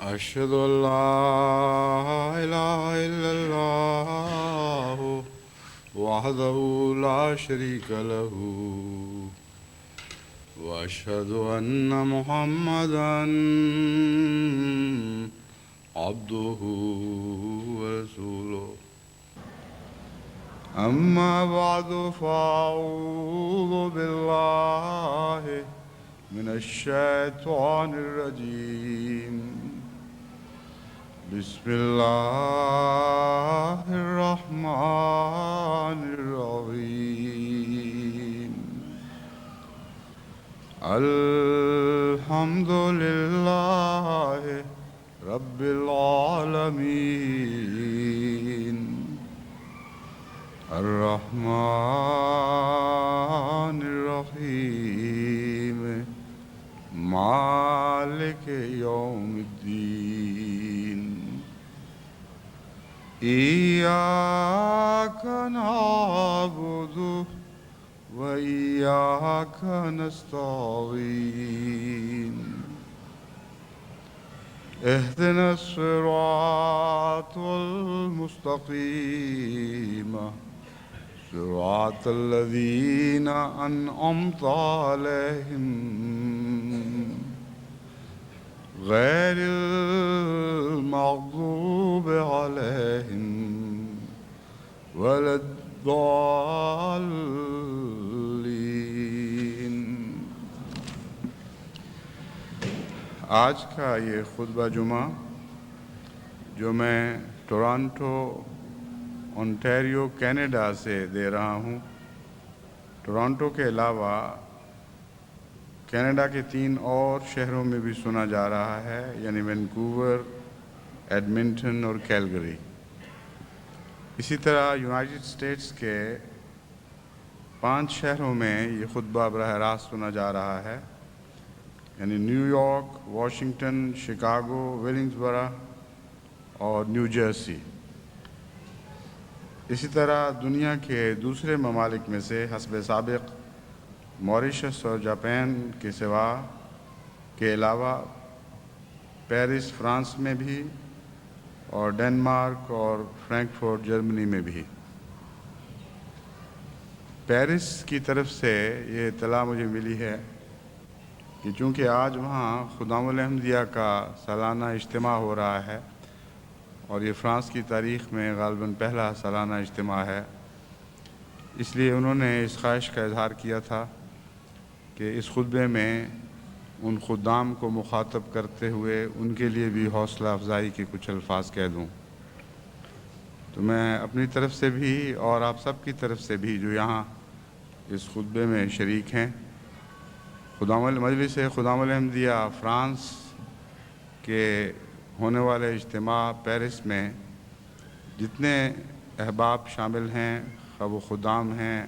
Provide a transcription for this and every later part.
أشهد أن لا إله إلا الله وحده لا شريك له وأشهد أن محمدا عبده ورسوله أما بعد فأعوذ بالله من الشيطان الرجيم بسم الله الرحمن الرحيم الحمد لله رب العالمين الرحمن الرحيم مالك يوم الدين إياك نعبد وإياك نستعين اهدنا الصراط المستقيم صراط الذين أنعمت عليهم غير المغضوب عليهم ولا الضالين. آج کا یہ خطبہ جمعہ جو میں ٹورانٹو اونٹاریو کینیڈا سے دے رہا ہوں، ٹورانٹو کے علاوہ کینیڈا کے 3 اور شہروں میں بھی سنا جا رہا ہے، یعنی وینکوور، ایڈمنٹن اور کیلگری. اسی طرح یونائٹڈ اسٹیٹس کے 5 شہروں میں یہ خطبہ براہ راست سنا جا رہا ہے، یعنی نیو یارک، واشنگٹن، شکاگو، ویلنگسبرا اور نیو جرسی. اسی طرح دنیا کے دوسرے ممالک میں سے حسب سابق موریشس اور جاپان کے سوا کے علاوہ پیرس فرانس میں بھی اور ڈنمارک اور فرینکفرٹ جرمنی میں بھی. پیرس کی طرف سے یہ اطلاع مجھے ملی ہے کہ چونکہ آج وہاں خدام الحمدیہ کا سالانہ اجتماع ہو رہا ہے اور یہ فرانس کی تاریخ میں غالباً پہلا سالانہ اجتماع ہے، اس لیے انہوں نے اس خواہش کا اظہار کیا تھا کہ اس خطبے میں ان خدام کو مخاطب کرتے ہوئے ان کے لیے بھی حوصلہ افزائی کے کچھ الفاظ کہہ دوں. تو میں اپنی طرف سے بھی اور آپ سب کی طرف سے بھی جو یہاں اس خطبے میں شریک ہیں، مجلس خدام الحمدیہ فرانس کے ہونے والے اجتماع پیرس میں جتنے احباب شامل ہیں، خواہ وہ خدام ہیں،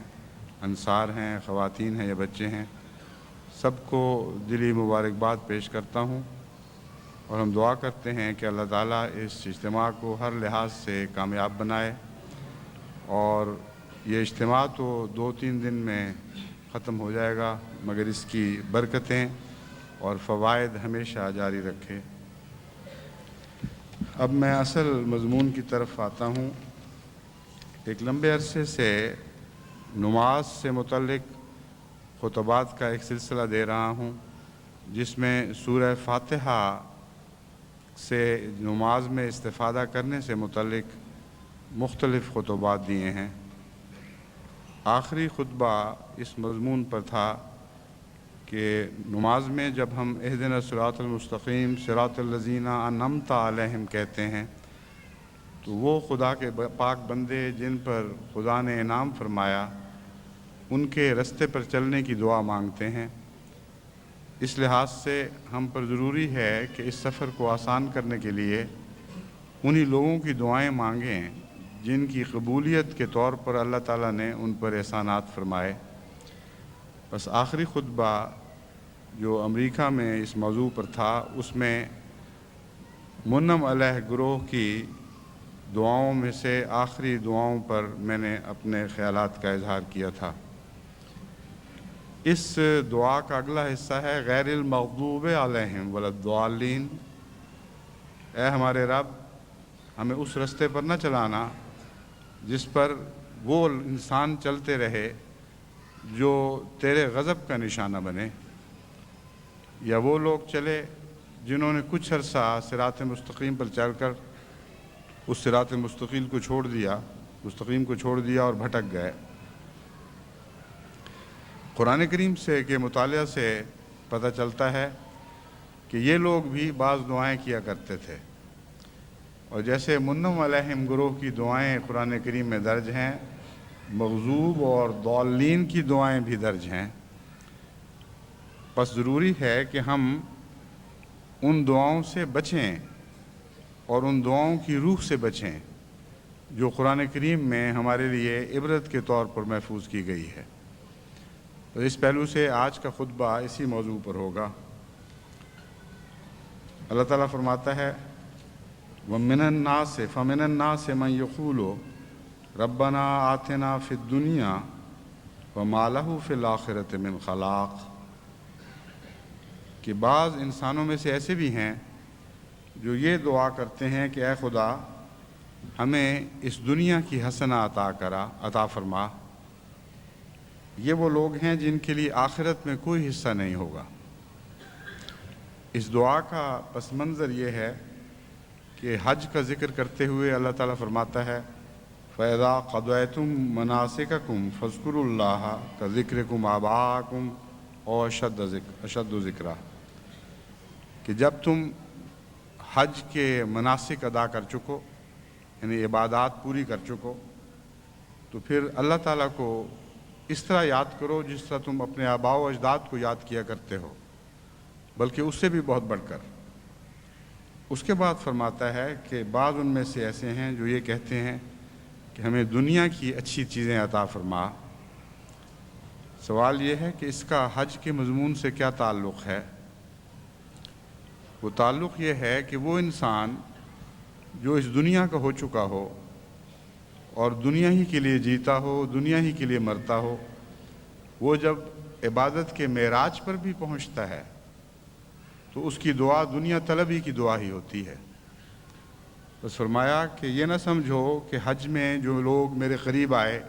انصار ہیں، خواتین ہیں یا بچے ہیں، سب کو دلی مبارکباد پیش کرتا ہوں اور ہم دعا کرتے ہیں کہ اللہ تعالیٰ اس اجتماع کو ہر لحاظ سے کامیاب بنائے اور یہ اجتماع تو 2-3 دن میں ختم ہو جائے گا، مگر اس کی برکتیں اور فوائد ہمیشہ جاری رکھے. اب میں اصل مضمون کی طرف آتا ہوں. ایک لمبے عرصے سے نماز سے متعلق خطبات کا ایک سلسلہ دے رہا ہوں جس میں سورہ فاتحہ سے نماز میں استفادہ کرنے سے متعلق مختلف خطبات دیے ہیں. آخری خطبہ اس مضمون پر تھا کہ نماز میں جب ہم اہدنا الصراط المستقیم صراط الذین انعمت علیہم کہتے ہیں تو وہ خدا کے پاک بندے جن پر خدا نے انعام فرمایا ان کے رستے پر چلنے کی دعا مانگتے ہیں. اس لحاظ سے ہم پر ضروری ہے کہ اس سفر کو آسان کرنے کے لیے انہی لوگوں کی دعائیں مانگیں جن کی قبولیت کے طور پر اللہ تعالیٰ نے ان پر احسانات فرمائے. بس آخری خطبہ جو امریکہ میں اس موضوع پر تھا اس میں منعم علیہ گروہ کی دعاؤں میں سے آخری دعاؤں پر میں نے اپنے خیالات کا اظہار کیا تھا. اس دعا کا اگلا حصہ ہے غیر المغضوب علیہم ولا الضالین، اے ہمارے رب ہمیں اس رستے پر نہ چلانا جس پر وہ انسان چلتے رہے جو تیرے غضب کا نشانہ بنے، یا وہ لوگ چلے جنہوں نے کچھ عرصہ صراط مستقیم پر چل کر اس صراط مستقیم کو چھوڑ دیا اور بھٹک گئے۔ قرآن کریم سے کے مطالعہ سے پتہ چلتا ہے کہ یہ لوگ بھی بعض دعائیں کیا کرتے تھے، اور جیسے منم علیہم گروہ کی دعائیں قرآن کریم میں درج ہیں، مغضوب اور ضالین کی دعائیں بھی درج ہیں۔ بس ضروری ہے کہ ہم ان دعاؤں سے بچیں اور ان دعاؤں کی روح سے بچیں جو قرآن کریم میں ہمارے لیے عبرت کے طور پر محفوظ کی گئی ہے۔ تو اس پہلو سے آج کا خطبہ اسی موضوع پر ہوگا۔ اللہ تعالیٰ فرماتا ہے وَمِنَ النَّاسِ فَمِنَ النَّاسِ مَن يَقُولُ رَبَّنَا آتِنَا فِي الدُّنْيَا وَمَا لَهُ فِي الْآخِرَةِ مِنْ خَلَاقٍ، کہ بعض انسانوں میں سے ایسے بھی ہیں جو یہ دعا کرتے ہیں کہ اے خدا ہمیں اس دنیا کی حسنہ عطا فرما۔ یہ وہ لوگ ہیں جن کے لیے آخرت میں کوئی حصہ نہیں ہوگا۔ اس دعا کا پس منظر یہ ہے کہ حج کا ذکر کرتے ہوئے اللہ تعالیٰ فرماتا ہے فَإِذَا قَضَيْتُم مَنَاسِكَكُمْ فَاذْكُرُوا اللَّهَ كَذِكْرِكُمْ آبَاءَكُمْ أَوْ أَشَدَّ ذِكْرًا، کہ جب تم حج کے مناسک ادا کر چکو، یعنی عبادات پوری کر چکو، تو پھر اللہ تعالیٰ کو اس طرح یاد کرو جس طرح تم اپنے آباء و اجداد کو یاد کیا کرتے ہو، بلکہ اس سے بھی بہت بڑھ کر۔ اس کے بعد فرماتا ہے کہ بعض ان میں سے ایسے ہیں جو یہ کہتے ہیں کہ ہمیں دنیا کی اچھی چیزیں عطا فرما۔ سوال یہ ہے کہ اس کا حج کے مضمون سے کیا تعلق ہے؟ وہ تعلق یہ ہے کہ وہ انسان جو اس دنیا کا ہو چکا ہو اور دنیا ہی کے لیے جیتا ہو، دنیا ہی کے لیے مرتا ہو، وہ جب عبادت کے معراج پر بھی پہنچتا ہے تو اس کی دعا دنیا طلبی کی دعا ہی ہوتی ہے۔ بس فرمایا کہ یہ نہ سمجھو کہ حج میں جو لوگ میرے قریب آئے،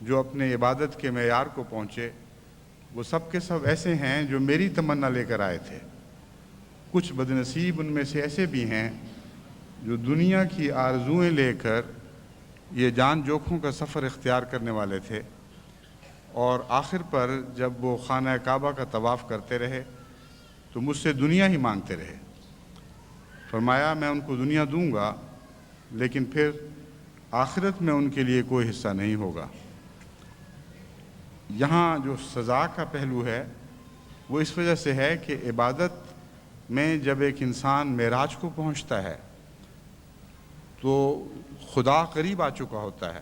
جو اپنے عبادت کے معیار کو پہنچے، وہ سب کے سب ایسے ہیں جو میری تمنا لے کر آئے تھے۔ کچھ بدنصیب ان میں سے ایسے بھی ہیں جو دنیا کی آرزوئیں لے کر یہ جان جوکھوں کا سفر اختیار کرنے والے تھے، اور آخر پر جب وہ خانہ کعبہ کا طواف کرتے رہے تو مجھ سے دنیا ہی مانگتے رہے۔ فرمایا میں ان کو دنیا دوں گا لیکن پھر آخرت میں ان کے لیے کوئی حصہ نہیں ہوگا۔ یہاں جو سزا کا پہلو ہے وہ اس وجہ سے ہے کہ عبادت میں جب ایک انسان معراج کو پہنچتا ہے تو خدا قریب آ چکا ہوتا ہے،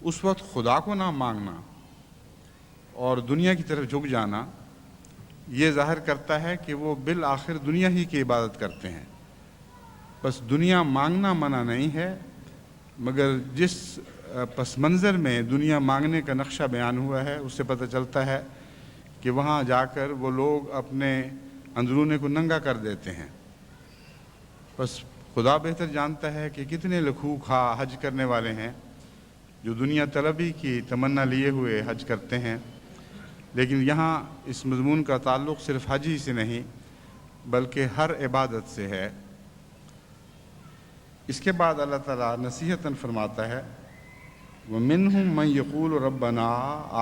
اس وقت خدا کو نہ مانگنا اور دنیا کی طرف جھک جانا یہ ظاہر کرتا ہے کہ وہ بالآخر دنیا ہی کی عبادت کرتے ہیں۔ بس دنیا مانگنا منع نہیں ہے، مگر جس پس منظر میں دنیا مانگنے کا نقشہ بیان ہوا ہے اس سے پتہ چلتا ہے کہ وہاں جا کر وہ لوگ اپنے اندرونے کو ننگا کر دیتے ہیں۔ بس خدا بہتر جانتا ہے کہ کتنے لکھوکھا حج کرنے والے ہیں جو دنیا طلبی کی تمنا لیے ہوئے حج کرتے ہیں، لیکن یہاں اس مضمون کا تعلق صرف حج ہی سے نہیں بلکہ ہر عبادت سے ہے۔ اس کے بعد اللہ تعالیٰ نصیحتاً فرماتا ہے وَمِنْهُمْ مَنْ يَقُولُ رَبَّنَا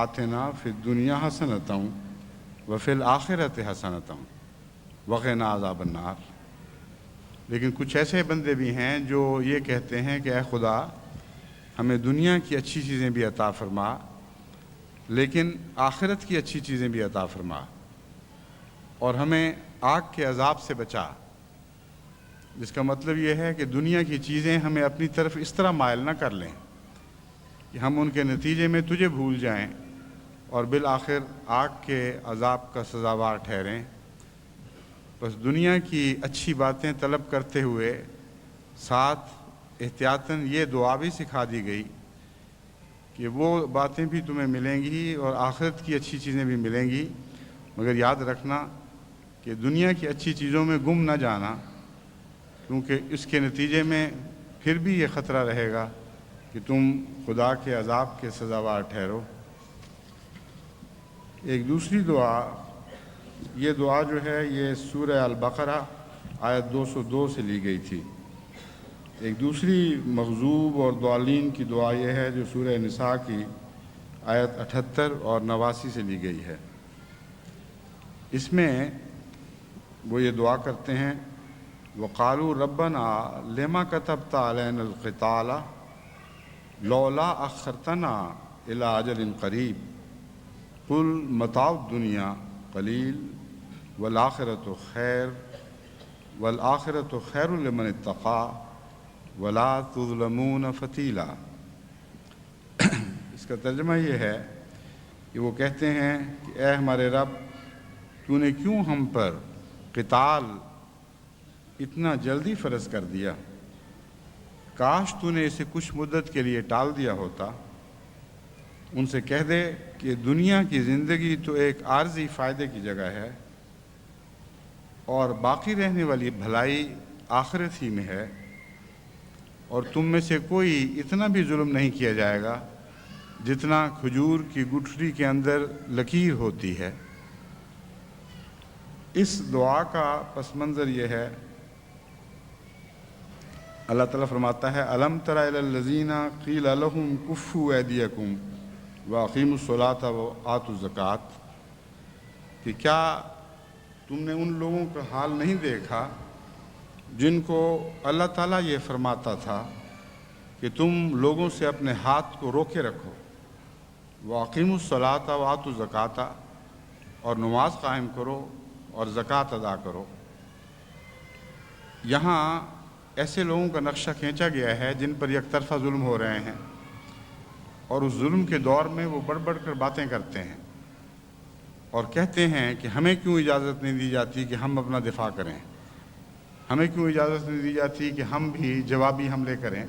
آتِنَا فِي الدُّنْيَا حَسَنَةً وَفِي الْآخِرَةِ حَسَنَةً وَقِنَا عَذَابَ النَّارِ، لیکن کچھ ایسے بندے بھی ہیں جو یہ کہتے ہیں کہ اے خدا ہمیں دنیا کی اچھی چیزیں بھی عطا فرما لیکن آخرت کی اچھی چیزیں بھی عطا فرما، اور ہمیں آگ کے عذاب سے بچا۔ جس کا مطلب یہ ہے کہ دنیا کی چیزیں ہمیں اپنی طرف اس طرح مائل نہ کر لیں کہ ہم ان کے نتیجے میں تجھے بھول جائیں اور بالآخر آگ کے عذاب کا سزاوار ٹھہریں۔ بس دنیا کی اچھی باتیں طلب کرتے ہوئے ساتھ احتیاطاً یہ دعا بھی سکھا دی گئی کہ وہ باتیں بھی تمہیں ملیں گی اور آخرت کی اچھی چیزیں بھی ملیں گی، مگر یاد رکھنا کہ دنیا کی اچھی چیزوں میں گم نہ جانا، کیونکہ اس کے نتیجے میں پھر بھی یہ خطرہ رہے گا کہ تم خدا کے عذاب کے سزاوار ٹھہرو۔ ایک دوسری دعا، یہ دعا جو ہے یہ سورہ البقرہ آیت 202 سے لی گئی تھی۔ ایک دوسری مغضوب اور ضالین کی دعا یہ ہے جو سورہ نساء کی آیت 78 اور 89 سے لی گئی ہے۔ اس میں وہ یہ دعا کرتے ہیں، وَقَالُوا رَبَّنَا لِمَ كَتَبْتَ عَلَيْنَا الْقِتَالَ لَوْلَا أَخَّرْتَنَا إِلَىٰ أَجَلٍ قَرِيبٍ قُلْ مَتَاعُ الدُّنْيَا قَلِيلٌ وَالْآخِرَةُ خَيْرٌ لِمَنِ اتَّقَىٰ وَلَا تُظْلَمُونَ فَتِيلًا۔ اس کا ترجمہ یہ ہے کہ وہ کہتے ہیں کہ اے ہمارے رب، تو نے کیوں ہم پر قتال اتنا جلدی فرض کر دیا؟ کاش تو نے اسے کچھ مدت کے لیے ٹال دیا ہوتا۔ ان سے کہہ دے کہ دنیا کی زندگی تو ایک عارضی فائدے کی جگہ ہے اور باقی رہنے والی بھلائی آخرت ہی میں ہے، اور تم میں سے کوئی اتنا بھی ظلم نہیں کیا جائے گا جتنا کھجور کی گٹھلی کے اندر لکیر ہوتی ہے۔ اس دعا کا پس منظر یہ ہے، اللہ تعالیٰ فرماتا ہے أَلَمْ تَرَ إِلَى الَّذِينَ قِيلَ لَهُمْ كُفُّوا أَيْدِيَكُمْ وَأَقِيمُوا الصَّلَاةَ وَآتُوا الزَّكَاةَ کہ کیا تم نے ان لوگوں کا حال نہیں دیکھا جن کو اللہ تعالیٰ یہ فرماتا تھا کہ تم لوگوں سے اپنے ہاتھ کو روکے رکھو، وَأَقِيمُوا الصَّلَاةَ وَآتُوا الزَّكَاةَ اور نماز قائم کرو اور زکوٰۃ ادا کرو۔ یہاں ایسے لوگوں کا نقشہ کھینچا گیا ہے جن پر یک طرفہ ظلم ہو رہے ہیں، اور اس ظلم کے دور میں وہ بڑھ بڑھ کر باتیں کرتے ہیں اور کہتے ہیں کہ ہمیں کیوں اجازت نہیں دی جاتی کہ ہم اپنا دفاع کریں، ہمیں کیوں اجازت نہیں دی جاتی کہ ہم بھی جوابی حملے کریں۔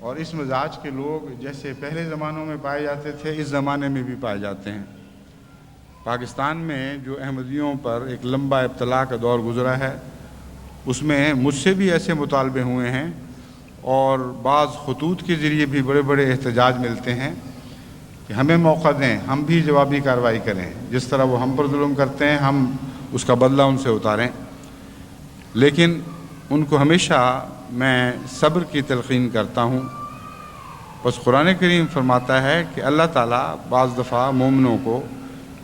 اور اس مزاج کے لوگ جیسے پہلے زمانوں میں پائے جاتے تھے اس زمانے میں بھی پائے جاتے ہیں۔ پاکستان میں جو احمدیوں پر ایک لمبا ابتلا کا دور گزرا ہے، اس میں مجھ سے بھی ایسے مطالبے ہوئے ہیں اور بعض خطوط کے ذریعے بھی بڑے بڑے احتجاج ملتے ہیں کہ ہمیں موقع دیں، ہم بھی جوابی کارروائی کریں، جس طرح وہ ہم پر ظلم کرتے ہیں ہم اس کا بدلہ ان سے اتاریں۔ لیکن ان کو ہمیشہ میں صبر کی تلقین کرتا ہوں۔ بس قرآن کریم فرماتا ہے کہ اللہ تعالیٰ بعض دفعہ مومنوں کو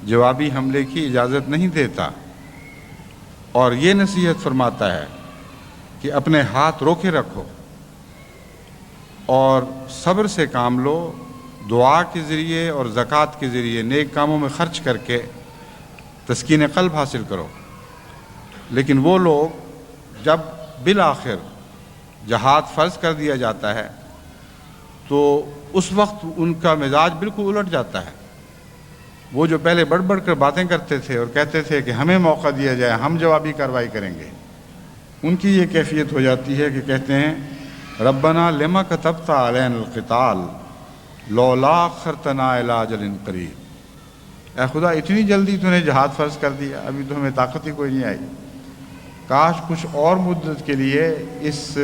جوابی حملے کی اجازت نہیں دیتا، اور یہ نصیحت فرماتا ہے کہ اپنے ہاتھ روکے رکھو اور صبر سے کام لو، دعا کے ذریعے اور زکوٰۃ کے ذریعے نیک کاموں میں خرچ کر کے تسکین قلب حاصل کرو۔ لیکن وہ لوگ جب بالآخر جہاد فرض کر دیا جاتا ہے تو اس وقت ان کا مزاج بالکل الٹ جاتا ہے۔ وہ جو پہلے بڑھ بڑھ کر باتیں کرتے تھے اور کہتے تھے کہ ہمیں موقع دیا جائے، ہم جوابی کارروائی کریں گے، ان کی یہ کیفیت ہو جاتی ہے کہ کہتے ہیں ربنا لما كتبت علينا القتال لولا اخرتنا الى اجل قریب، اے خدا اتنی جلدی تو نے جہاد فرض کر دیا، ابھی تو ہمیں طاقت ہی کوئی نہیں آئی، کاش کچھ اور مدت کے لیے اس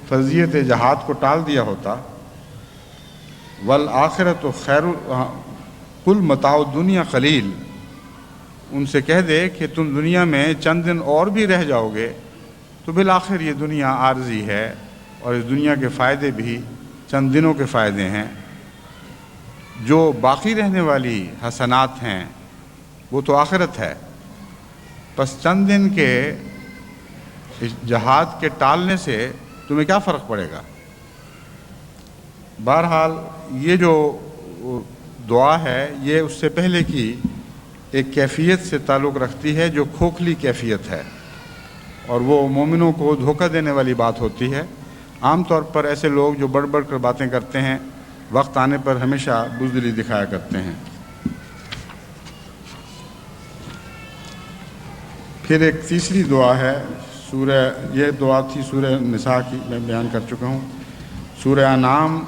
فرضیت جہاد کو ٹال دیا ہوتا۔ والآخرۃ خیر قل متاع الدنیا قلیل، ان سے کہہ دے کہ تم دنیا میں چند دن اور بھی رہ جاؤ گے تو بالآخر یہ دنیا عارضی ہے اور اس دنیا کے فائدے بھی چند دنوں کے فائدے ہیں، جو باقی رہنے والی حسنات ہیں وہ تو آخرت ہے۔ پس چند دن کے جہاد کے ٹالنے سے تمہیں کیا فرق پڑے گا؟ بہرحال یہ جو دعا ہے یہ اس سے پہلے کی ایک کیفیت سے تعلق رکھتی ہے جو کھوکھلی کیفیت ہے، اور وہ مومنوں کو دھوکہ دینے والی بات ہوتی ہے۔ عام طور پر ایسے لوگ جو بڑھ بڑھ کر باتیں کرتے ہیں وقت آنے پر ہمیشہ بزدلی دکھایا کرتے ہیں۔ پھر ایک تیسری دعا ہے، یہ دعا تھی سورہ نساء کی، میں بیان کر چکا ہوں۔ سورہ انعام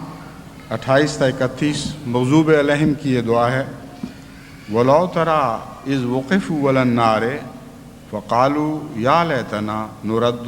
28 تا 31 مغضوب علیہم کی یہ دعا ہے، وَلَوْ تَرَىٰ إِذْ وُقِفُوا عَلَى النَّارِ فَقَالُوا يَا لَيْتَنَا نُرَدُّ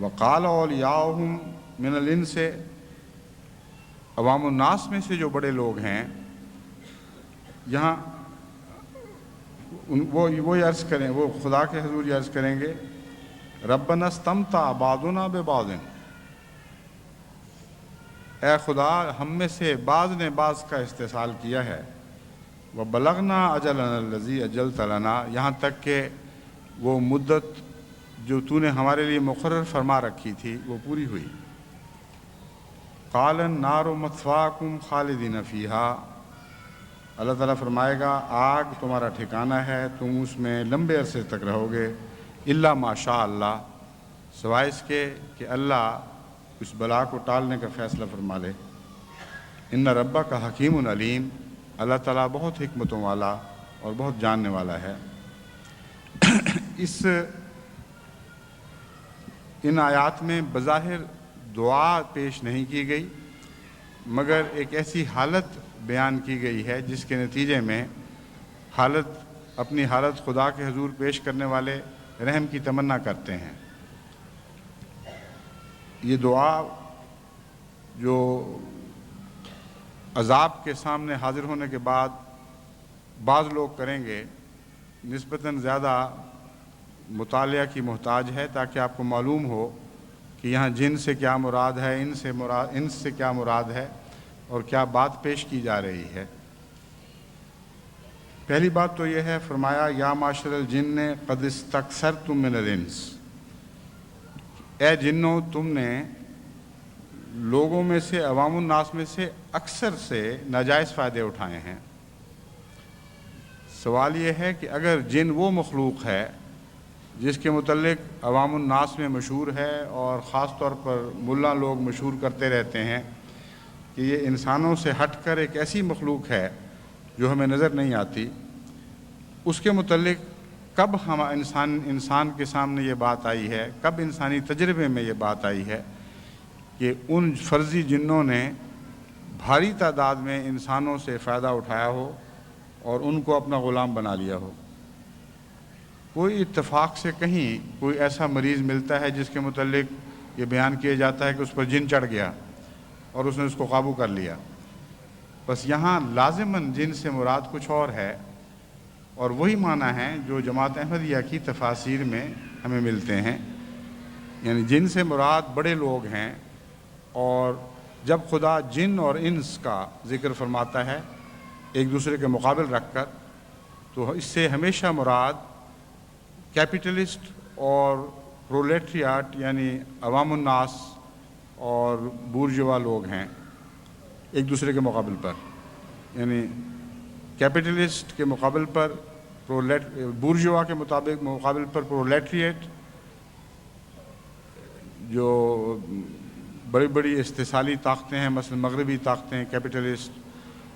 وقال اولیاؤہم من الانس، عوام الناس میں سے جو بڑے لوگ ہیں یہاں وہ یہ عرض کریں، وہ خدا کے حضور یہ عرض کریں گے ربنا استمتع بعضنا ببعض، اے خدا ہم میں سے بعض نے بعض کا استحصال کیا ہے، وبلغنا اجلنا الذی اجلت لنا، یہاں تک کہ وہ مدت جو تو نے ہمارے لیے مقرر فرما رکھی تھی وہ پوری ہوئی۔ قال النار مثواکم خالدین فیہا، اللہ تعالیٰ فرمائے گا آگ تمہارا ٹھکانہ ہے، تم اس میں لمبے عرصے تک رہو گے، الا ما شاء اللہ، سوائے اس کے کہ اللہ اس بلا کو ٹالنے کا فیصلہ فرما لے۔ ان ربک حکیم علیم، اللہ تعالیٰ بہت حکمتوں والا اور بہت جاننے والا ہے۔ ان آیات میں بظاہر دعا پیش نہیں کی گئی، مگر ایک ایسی حالت بیان کی گئی ہے جس کے نتیجے میں اپنی حالت خدا کے حضور پیش کرنے والے رحم کی تمنا کرتے ہیں۔ یہ دعا جو عذاب کے سامنے حاضر ہونے کے بعد بعض لوگ کریں گے، نسبتاً زیادہ مطالعہ کی محتاج ہے تاکہ آپ کو معلوم ہو کہ یہاں جن سے کیا مراد ہے، ان سے کیا مراد ہے اور کیا بات پیش کی جا رہی ہے۔ پہلی بات تو یہ ہے، فرمایا یا معاشر الجن قد استکثرتم من الانس، اے جنوں تم نے لوگوں میں سے، عوام الناس میں سے اکثر سے ناجائز فائدے اٹھائے ہیں۔ سوال یہ ہے کہ اگر جن وہ مخلوق ہے جس کے متعلق عوام الناس میں مشہور ہے اور خاص طور پر ملا لوگ مشہور کرتے رہتے ہیں کہ یہ انسانوں سے ہٹ کر ایک ایسی مخلوق ہے جو ہمیں نظر نہیں آتی، اس کے متعلق کب انسان کے سامنے یہ بات آئی ہے، کب انسانی تجربے میں یہ بات آئی ہے کہ ان فرضی جنوں نے بھاری تعداد میں انسانوں سے فائدہ اٹھایا ہو اور ان کو اپنا غلام بنا لیا ہو۔ کوئی اتفاق سے کہیں کوئی ایسا مریض ملتا ہے جس کے متعلق یہ بیان کیا جاتا ہے کہ اس پر جن چڑھ گیا اور اس نے اس کو قابو کر لیا، بس یہاں لازماً جن سے مراد کچھ اور ہے، اور وہی معنی ہیں جو جماعت احمدیہ کی تفاسیر میں ہمیں ملتے ہیں، یعنی جن سے مراد بڑے لوگ ہیں۔ اور جب خدا جن اور انس کا ذکر فرماتا ہے ایک دوسرے کے مقابل رکھ کر، تو اس سے ہمیشہ مراد کیپٹلسٹ اور پرولیٹریاٹ یعنی عوام الناس اور بورژوا لوگ ہیں ایک دوسرے کے مقابل پر، یعنی کیپٹلسٹ کے مقابل پر بورژوا کے مقابل پر پرولیٹریٹ، جو بڑی بڑی استحصالی طاقتیں ہیں، مثلا مغربی طاقتیں کیپٹلسٹ،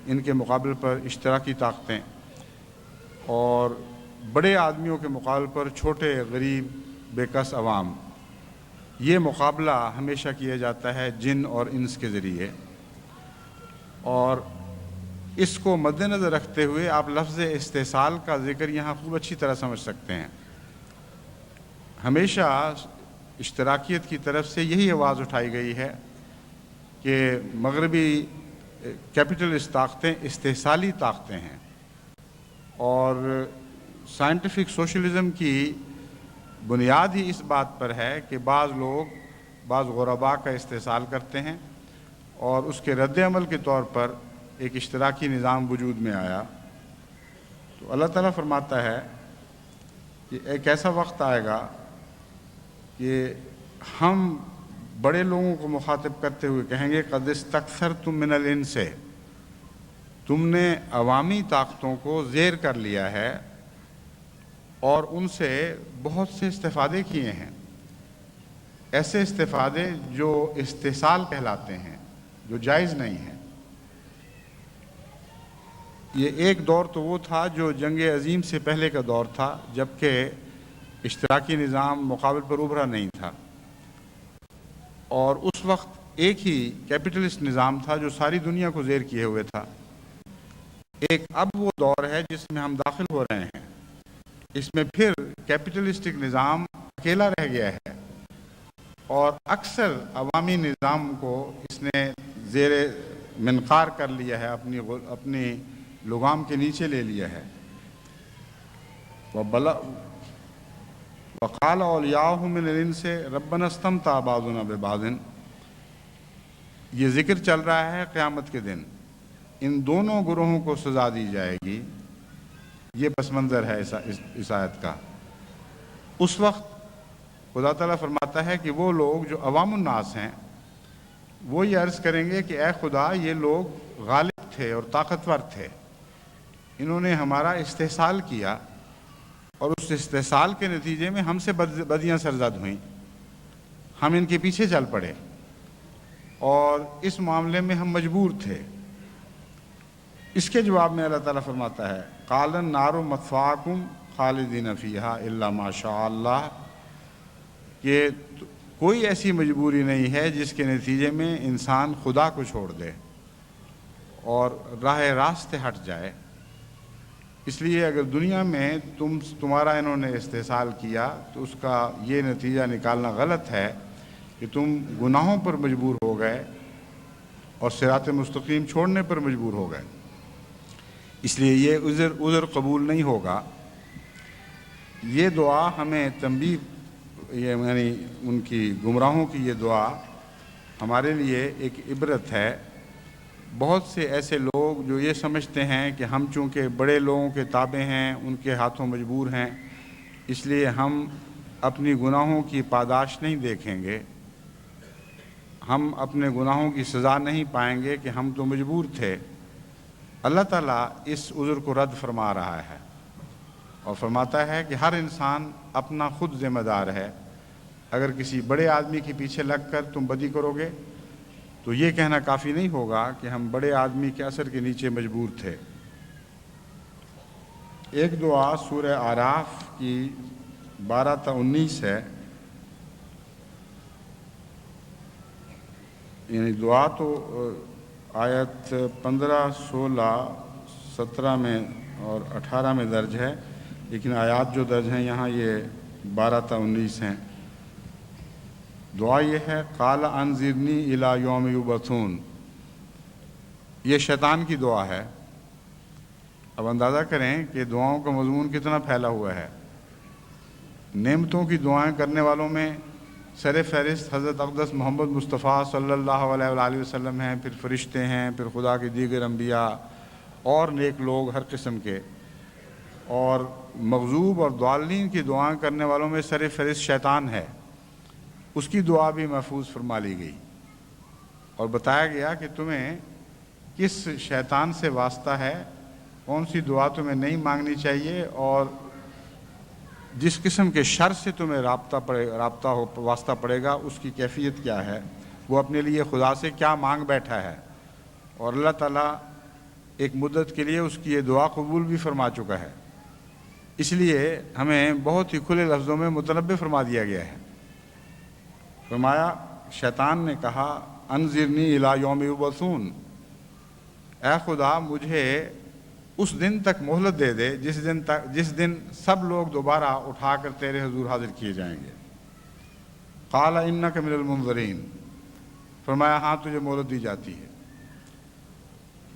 ان کے مقابل پر اشتراکی طاقتیں، اور بڑے آدمیوں کے مقابل پر چھوٹے غریب بے کس عوام۔ یہ مقابلہ ہمیشہ کیا جاتا ہے جن اور انس کے ذریعے، اور اس کو مد نظر رکھتے ہوئے آپ لفظ استحصال کا ذکر یہاں خوب اچھی طرح سمجھ سکتے ہیں۔ ہمیشہ اشتراکیت کی طرف سے یہی آواز اٹھائی گئی ہے کہ مغربی کیپٹلسٹ طاقتیں استحصالی طاقتیں ہیں، اور سائنٹیفک سوشلزم کی بنیاد ہی اس بات پر ہے کہ بعض لوگ بعض غرباء کا استحصال کرتے ہیں، اور اس کے رد عمل کے طور پر ایک اشتراکی نظام وجود میں آیا۔ تو اللہ تعالیٰ فرماتا ہے کہ ایک ایسا وقت آئے گا کہ ہم بڑے لوگوں کو مخاطب کرتے ہوئے کہیں گے قد استکثرتم من الانس، تم نے عوامی طاقتوں کو زیر کر لیا ہے اور ان سے بہت سے استفادے کیے ہیں، ایسے استفادے جو استحصال کہلاتے ہیں، جو جائز نہیں ہیں۔ یہ ایک دور تو وہ تھا جو جنگ عظیم سے پہلے کا دور تھا، جبکہ اشتراکی نظام مقابل پر ابھرا نہیں تھا، اور اس وقت ایک ہی کیپٹلسٹ نظام تھا جو ساری دنیا کو زیر کیے ہوئے تھا۔ ایک اب وہ دور ہے جس میں ہم داخل ہو رہے ہیں، اس میں پھر کیپٹلسٹک نظام اکیلا رہ گیا ہے، اور اکثر عوامی نظام کو اس نے زیر منقار کر لیا ہے، اپنی لگام کے نیچے لے لیا ہے۔ وقال اولیاؤہ من الانس ربنا استمتع بعضنا ببعض، یہ ذکر چل رہا ہے قیامت کے دن ان دونوں گروہوں کو سزا دی جائے گی۔ یہ پس منظر ہے اس آیت کا۔ اس وقت خدا تعالیٰ فرماتا ہے کہ وہ لوگ جو عوام الناس ہیں وہ یہ عرض کریں گے کہ اے خدا، یہ لوگ غالب تھے اور طاقتور تھے، انہوں نے ہمارا استحصال کیا اور اس استحصال کے نتیجے میں ہم سے بدیاں سرزد ہوئیں، ہم ان کے پیچھے چل پڑے اور اس معاملے میں ہم مجبور تھے۔ اس کے جواب میں اللہ تعالیٰ فرماتا ہے قال النار مثواکم خالدین فیہا الا ما شاء اللہ، کہ کوئی ایسی مجبوری نہیں ہے جس کے نتیجے میں انسان خدا کو چھوڑ دے اور راہ راست سے ہٹ جائے۔ اس لیے اگر دنیا میں تمہارا انہوں نے استحصال کیا تو اس کا یہ نتیجہ نکالنا غلط ہے کہ تم گناہوں پر مجبور ہو گئے اور صراط مستقیم چھوڑنے پر مجبور ہو گئے، اس لیے یہ عذر قبول نہیں ہوگا۔ یہ دعا ہمیں تنبیہ، یعنی ان کی گمراہوں کی یہ دعا ہمارے لیے ایک عبرت ہے۔ بہت سے ایسے لوگ جو یہ سمجھتے ہیں کہ ہم چونکہ بڑے لوگوں کے تابع ہیں، ان کے ہاتھوں مجبور ہیں، اس لیے ہم اپنی گناہوں کی پاداش نہیں دیکھیں گے، ہم اپنے گناہوں کی سزا نہیں پائیں گے کہ ہم تو مجبور تھے۔ اللہ تعالیٰ اس عذر کو رد فرما رہا ہے اور فرماتا ہے کہ ہر انسان اپنا خود ذمہ دار ہے۔ اگر کسی بڑے آدمی کے پیچھے لگ کر تم بدی کرو گے تو یہ کہنا کافی نہیں ہوگا کہ ہم بڑے آدمی کے اثر کے نیچے مجبور تھے۔ ایک دعا سورہ اعراف کی 12 تا 19 ہے، یعنی دعا تو آیت 15، 16، 17 میں اور 18 میں درج ہے، لیکن آیات جو درج ہیں یہاں یہ 12 تا 19 ہیں۔ دعا یہ ہے قال انذرنی الی یوم یبعثون، یہ شیطان کی دعا ہے۔ اب اندازہ کریں کہ دعاؤں کا مضمون کتنا پھیلا ہوا ہے۔ نعمتوں کی دعائیں کرنے والوں میں سر فہرست حضرت اقدس محمد مصطفیٰ صلی اللہ علیہ وآلہ وسلم ہیں، پھر فرشتے ہیں، پھر خدا کے دیگر انبیاء اور نیک لوگ ہر قسم کے، اور مغضوب اور ضالین کی دعائیں کرنے والوں میں سر فہرست شیطان ہے۔ اس کی دعا بھی محفوظ فرما لی گئی اور بتایا گیا کہ تمہیں کس شیطان سے واسطہ ہے، کون سی دعا تمہیں نہیں مانگنی چاہیے، اور جس قسم کے شر سے تمہیں واسطہ پڑے گا اس کی کیفیت کیا ہے، وہ اپنے لیے خدا سے کیا مانگ بیٹھا ہے، اور اللہ تعالیٰ ایک مدت کے لیے اس کی یہ دعا قبول بھی فرما چکا ہے۔ اس لیے ہمیں بہت ہی کھلے لفظوں میں متنبہ فرما دیا گیا ہے۔ فرمایا شیطان نے کہا انذرنی الی یوم یبعثون، اے خدا مجھے اس دن تک مہلت دے دے جس دن سب لوگ دوبارہ اٹھا کر تیرے حضور حاضر کیے جائیں گے۔ قال انک من المنظرین، فرمایا ہاں تجھے مہلت دی جاتی ہے۔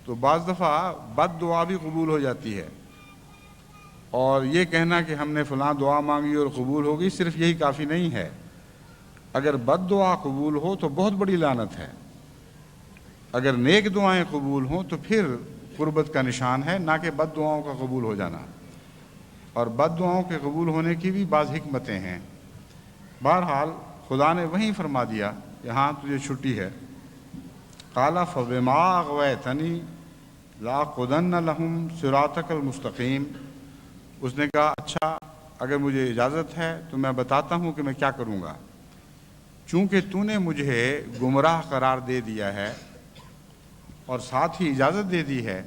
تو بعض دفعہ بد دعا بھی قبول ہو جاتی ہے، اور یہ کہنا کہ ہم نے فلاں دعا مانگی اور قبول ہوگی صرف یہی کافی نہیں ہے۔ اگر بد دعا قبول ہو تو بہت بڑی لعنت ہے، اگر نیک دعائیں قبول ہوں تو پھر قربت کا نشان ہے، نہ کہ بد دعاؤں کا قبول ہو جانا۔ اور بد دعاؤں کے قبول ہونے کی بھی بعض حکمتیں ہیں۔ بہرحال خدا نے وہیں فرما دیا کہ ہاں تجھے چھٹی ہے۔ قال فبما اغویتنی لاقعدن لہم صراطک المستقیم، اس نے کہا اچھا اگر مجھے اجازت ہے تو میں بتاتا ہوں کہ میں کیا کروں گا۔ چونکہ تو نے مجھے گمراہ قرار دے دیا ہے اور ساتھ ہی اجازت دے دی ہے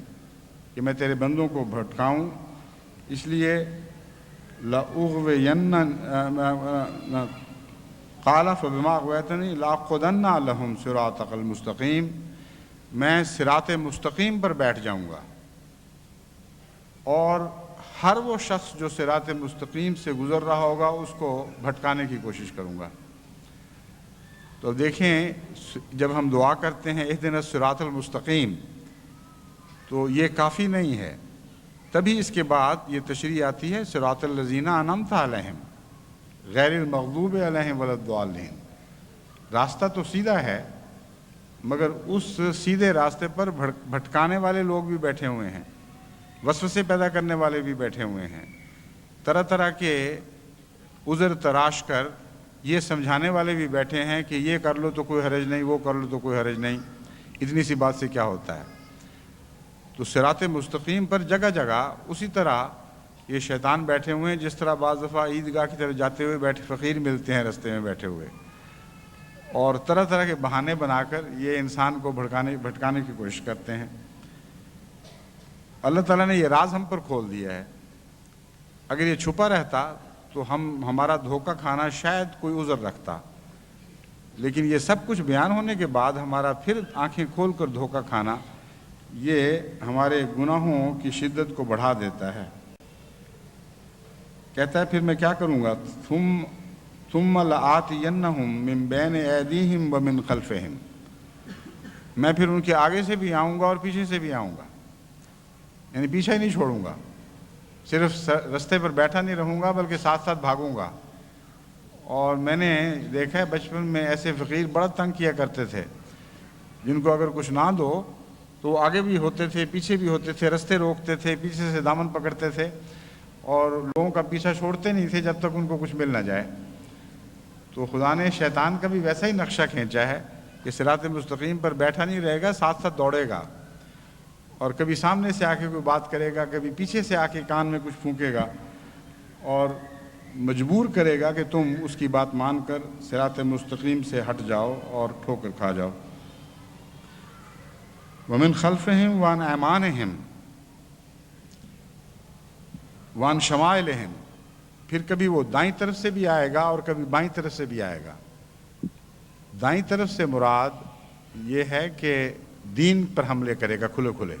کہ میں تیرے بندوں کو بھٹکاؤں، اس لیے قال فبما اغویتنی لاقعدن لہم صراطک المستقیم، میں صراط مستقیم پر بیٹھ جاؤں گا اور ہر وہ شخص جو صراط مستقیم سے گزر رہا ہوگا اس کو بھٹکانے کی کوشش کروں گا۔ تو دیکھیں جب ہم دعا کرتے ہیں اہدنا الصراط المستقیم تو یہ کافی نہیں ہے، تبھی اس کے بعد یہ تشریح آتی ہے صراط الذین انعمت علیہم غیر المغضوب علیہم ولا الضالین۔ راستہ تو سیدھا ہے، مگر اس سیدھے راستے پر بھٹکانے والے لوگ بھی بیٹھے ہوئے ہیں، وسوسے پیدا کرنے والے بھی بیٹھے ہوئے ہیں، طرح طرح کے عذر تراش کر یہ سمجھانے والے بھی بیٹھے ہیں کہ یہ کر لو تو کوئی حرج نہیں، وہ کر لو تو کوئی حرج نہیں، اتنی سی بات سے کیا ہوتا ہے۔ تو صراط مستقیم پر جگہ جگہ اسی طرح یہ شیطان بیٹھے ہوئے ہیں، جس طرح بعض دفعہ عیدگاہ کی طرف جاتے ہوئے بیٹھے فقیر ملتے ہیں رستے میں بیٹھے ہوئے، اور طرح طرح کے بہانے بنا کر یہ انسان کو بھٹکانے کی کوشش کرتے ہیں۔ اللہ تعالیٰ نے یہ راز ہم پر کھول دیا ہے، اگر یہ چھپا رہتا تو ہمارا دھوکہ کھانا شاید کوئی عذر رکھتا، لیکن یہ سب کچھ بیان ہونے کے بعد ہمارا پھر آنکھیں کھول کر دھوکہ کھانا یہ ہمارے گناہوں کی شدت کو بڑھا دیتا ہے۔ کہتا ہے پھر میں کیا کروں گا، ثم لآتینہم من بین ایدیہم ومن خلفہم، میں پھر ان کے آگے سے بھی آؤں گا اور پیچھے سے بھی آؤں گا، یعنی پیچھے ہی نہیں چھوڑوں گا، صرف رستے پر بیٹھا نہیں رہوں گا بلکہ ساتھ ساتھ بھاگوں گا۔ اور میں نے دیکھا ہے بچپن میں ایسے فقیر بڑا تنگ کیا کرتے تھے، جن کو اگر کچھ نہ دو تو وہ آگے بھی ہوتے تھے پیچھے بھی ہوتے تھے، رستے روکتے تھے، پیچھے سے دامن پکڑتے تھے اور لوگوں کا پیچھا چھوڑتے نہیں تھے جب تک ان کو کچھ مل نہ جائے۔ تو خدا نے شیطان کا بھی ویسا ہی نقشہ کھینچا ہے کہ صراط مستقیم پر بیٹھا نہیں رہے گا، ساتھ ساتھ دوڑے گا، اور کبھی سامنے سے آ کے کوئی بات کرے گا، کبھی پیچھے سے آ کے کان میں کچھ پھونکے گا اور مجبور کرے گا کہ تم اس کی بات مان کر صراط مستقیم سے ہٹ جاؤ اور ٹھوکر کھا جاؤ۔ ومن خلفہم وعن ایمانہم وعن شمائلہم، پھر کبھی وہ دائیں طرف سے بھی آئے گا اور کبھی بائیں طرف سے بھی آئے گا۔ دائیں طرف سے مراد یہ ہے کہ دین پر حملے کرے گا کھلے کھلے،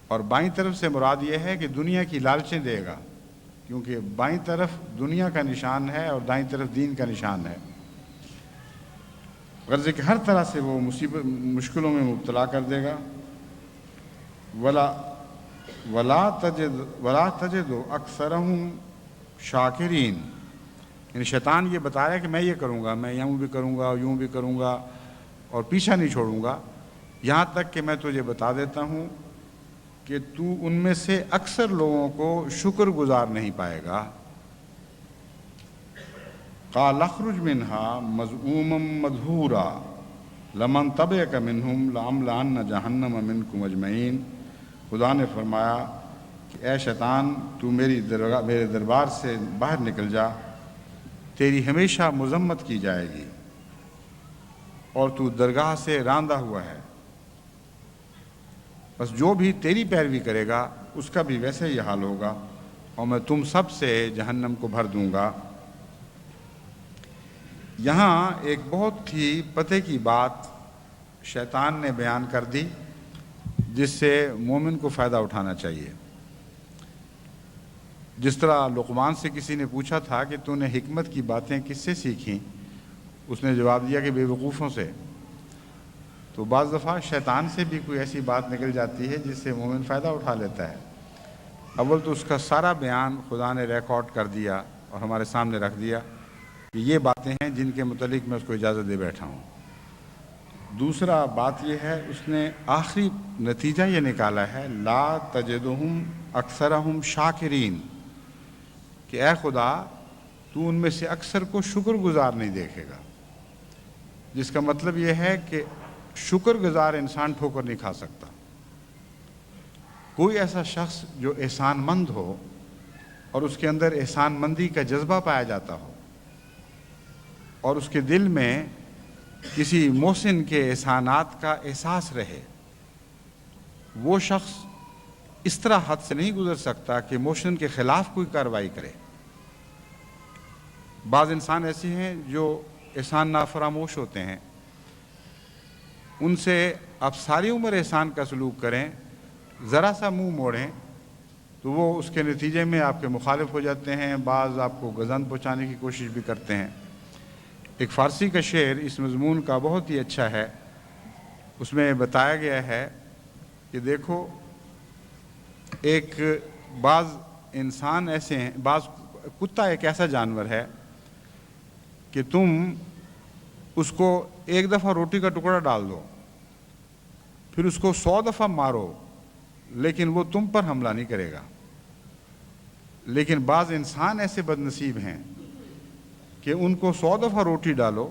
اور بائیں طرف سے مراد یہ ہے کہ دنیا کی لالچیں دے گا، کیونکہ بائیں طرف دنیا کا نشان ہے اور دائیں طرف دین کا نشان ہے۔ غرض کہ ہر طرح سے وہ مشکلوں میں مبتلا کر دے گا۔ ولا تجد اکثرہم شاکرین، یعنی شیطان یہ بتا رہا ہے کہ میں یہ کروں گا، میں یوں بھی کروں گا یوں بھی کروں گا اور پیچھا نہیں چھوڑوں گا، یہاں تک کہ میں تجھے بتا دیتا ہوں کہ تو ان میں سے اکثر لوگوں کو شکر گزار نہیں پائے گا۔ قال اخرج منها مذءوما مدحورا لمن تبعك منهم لأملأن جہنم منکم اجمعین۔ خدا نے فرمایا کہ اے شیطان تو میرے دربار سے باہر نکل جا، تیری ہمیشہ مذمت کی جائے گی اور تو درگاہ سے راندہ ہوا ہے، بس جو بھی تیری پیروی کرے گا اس کا بھی ویسے ہی حال ہوگا، اور میں تم سب سے جہنم کو بھر دوں گا۔ یہاں ایک بہت ہی پتے کی بات شیطان نے بیان کر دی جس سے مومن کو فائدہ اٹھانا چاہیے۔ جس طرح لقمان سے کسی نے پوچھا تھا کہ تو نے حکمت کی باتیں کس سے سیکھیں، اس نے جواب دیا کہ بے وقوفوں سے۔ تو بعض دفعہ شیطان سے بھی کوئی ایسی بات نکل جاتی ہے جس سے مومن فائدہ اٹھا لیتا ہے۔ اول تو اس کا سارا بیان خدا نے ریکارڈ کر دیا اور ہمارے سامنے رکھ دیا کہ یہ باتیں ہیں جن کے متعلق میں اس کو اجازت دے بیٹھا ہوں۔ دوسرا بات یہ ہے، اس نے آخری نتیجہ یہ نکالا ہے لا تجدہم اکثرہم شاکرین، کہ اے خدا تو ان میں سے اکثر کو شکر گزار نہیں دیکھے گا، جس کا مطلب یہ ہے کہ شکر گزار انسان ٹھوکر نہیں کھا سکتا۔ کوئی ایسا شخص جو احسان مند ہو اور اس کے اندر احسان مندی کا جذبہ پایا جاتا ہو اور اس کے دل میں کسی محسن کے احسانات کا احساس رہے، وہ شخص اس طرح حد سے نہیں گزر سکتا کہ محسن کے خلاف کوئی کارروائی کرے۔ بعض انسان ایسے ہیں جو احسان نافراموش ہوتے ہیں، ان سے آپ ساری عمر احسان کا سلوک کریں، ذرا سا منہ موڑیں تو وہ اس کے نتیجے میں آپ کے مخالف ہو جاتے ہیں، بعض آپ کو گزند پہنچانے کی کوشش بھی کرتے ہیں۔ ایک فارسی کا شعر اس مضمون کا بہت ہی اچھا ہے. اس میں بتایا گیا ہے کہ دیکھو ایک بعض انسان ایسے ہیں، بعض کتا ایک ایسا جانور ہے کہ تم اس کو ایک دفعہ روٹی کا ٹکڑا ڈال دو، پھر اس کو 100 دفعہ مارو، لیکن وہ تم پر حملہ نہیں کرے گا. لیکن بعض انسان ایسے بد نصیب ہیں کہ ان کو 100 دفعہ روٹی ڈالو،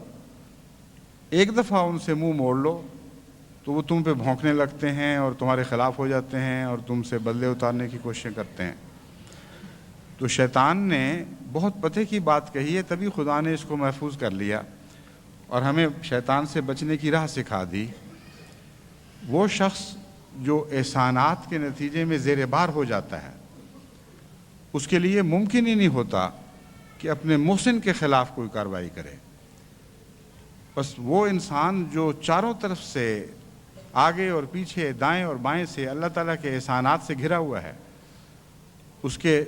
ایک دفعہ ان سے منہ موڑ لو تو وہ تم پہ بھونکنے لگتے ہیں اور تمہارے خلاف ہو جاتے ہیں اور تم سے بدلے اتارنے کی کوششیں کرتے ہیں. تو شیطان نے بہت پتے کی بات کہی ہے، تبھی خدا نے اس کو محفوظ کر لیا اور ہمیں شیطان سے بچنے کی راہ سکھا دی. وہ شخص جو احسانات کے نتیجے میں زیر بار ہو جاتا ہے، اس کے لیے ممکن ہی نہیں ہوتا کہ اپنے محسن کے خلاف کوئی کارروائی کرے. بس وہ انسان جو چاروں طرف سے آگے اور پیچھے دائیں اور بائیں سے اللہ تعالیٰ کے احسانات سے گھرا ہوا ہے، اس کے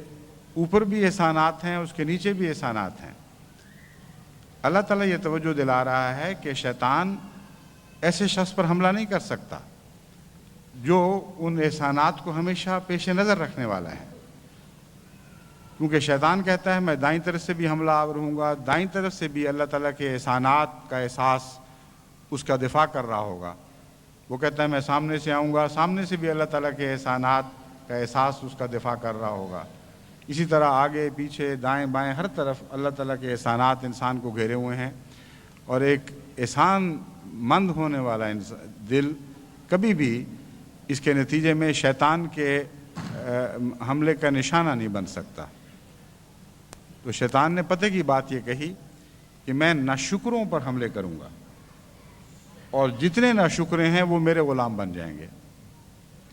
اوپر بھی احسانات ہیں، اس کے نیچے بھی احسانات ہیں. اللہ تعالیٰ یہ توجہ دلا رہا ہے کہ شیطان ایسے شخص پر حملہ نہیں کر سکتا جو ان احسانات کو ہمیشہ پیش نظر رکھنے والا ہے. کیونکہ شیطان کہتا ہے میں دائیں طرف سے بھی حملہ آور ہوں گا، دائیں طرف سے بھی اللہ تعالیٰ کے احسانات کا احساس اس کا دفاع کر رہا ہوگا. وہ کہتا ہے میں سامنے سے آؤں گا، سامنے سے بھی اللہ تعالیٰ کے احسانات کا احساس اس کا دفاع کر رہا ہوگا. اسی طرح آگے پیچھے دائیں بائیں ہر طرف اللہ تعالیٰ کے احسانات انسان کو گھیرے ہوئے ہیں. اور ایک احسان مند ہونے والا دل کبھی بھی اس کے نتیجے میں شیطان کے حملے کا نشانہ نہیں بن سکتا. تو شیطان نے پتے کی بات یہ کہی کہ میں ناشکروں پر حملے کروں گا اور جتنے ناشکرے ہیں وہ میرے غلام بن جائیں گے.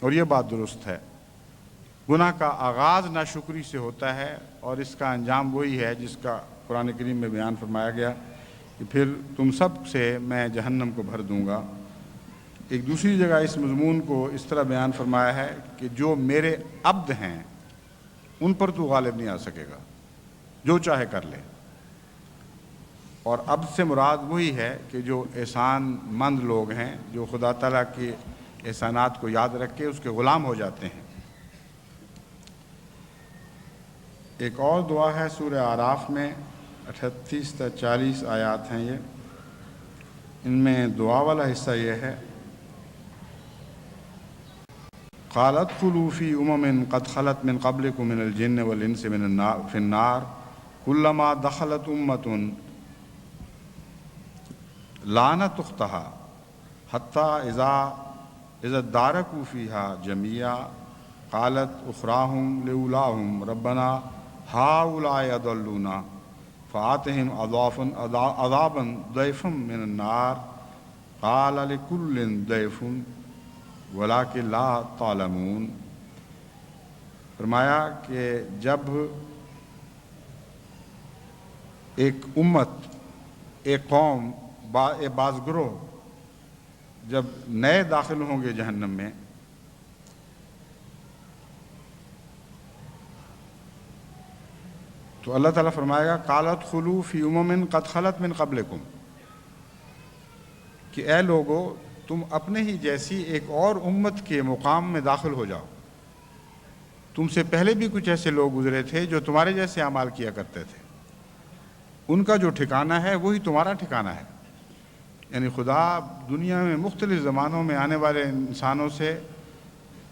اور یہ بات درست ہے. گناہ کا آغاز ناشکری سے ہوتا ہے اور اس کا انجام وہی ہے جس کا قرآن کریم میں بیان فرمایا گیا کہ پھر تم سب سے میں جہنم کو بھر دوں گا. ایک دوسری جگہ اس مضمون کو اس طرح بیان فرمایا ہے کہ جو میرے عبد ہیں ان پر تو غالب نہیں آ سکے گا، جو چاہے کر لے. اور عبد سے مراد وہی ہے کہ جو احسان مند لوگ ہیں، جو خدا تعالیٰ کے احسانات کو یاد رکھ کے اس کے غلام ہو جاتے ہیں. ایک اور دعا ہے سورہ اعراف میں 38 تا 40 آیات ہیں. ان میں دعا والا حصہ یہ ہے قالت ادخلوا فی امم قد خلت من قبلکم من الجن والانس فی النار کلما دخلت امة لعنت اختها حتی اذا ادارکوا فیہا جميعا قالت اخراہم لأولاہم ربنا هؤلاء اضلونا فآتهم عذابا ضعفا من النار قال لكل ضعف ولكن لا تعلمون. فرمایا کہ جب ایک امت، ایک قوم، ایک بعض گروہ جب نئے داخل ہوں گے جہنم میں تو اللہ تعالیٰ فرمائے گا قالت ادخلوا فی امم قد خلت من قبلکم، کہ اے لوگو تم اپنے ہی جیسی ایک اور امت کے مقام میں داخل ہو جاؤ. تم سے پہلے بھی کچھ ایسے لوگ گزرے تھے جو تمہارے جیسے اعمال کیا کرتے تھے، ان کا جو ٹھکانہ ہے وہی تمہارا ٹھکانہ ہے. یعنی خدا دنیا میں مختلف زمانوں میں آنے والے انسانوں سے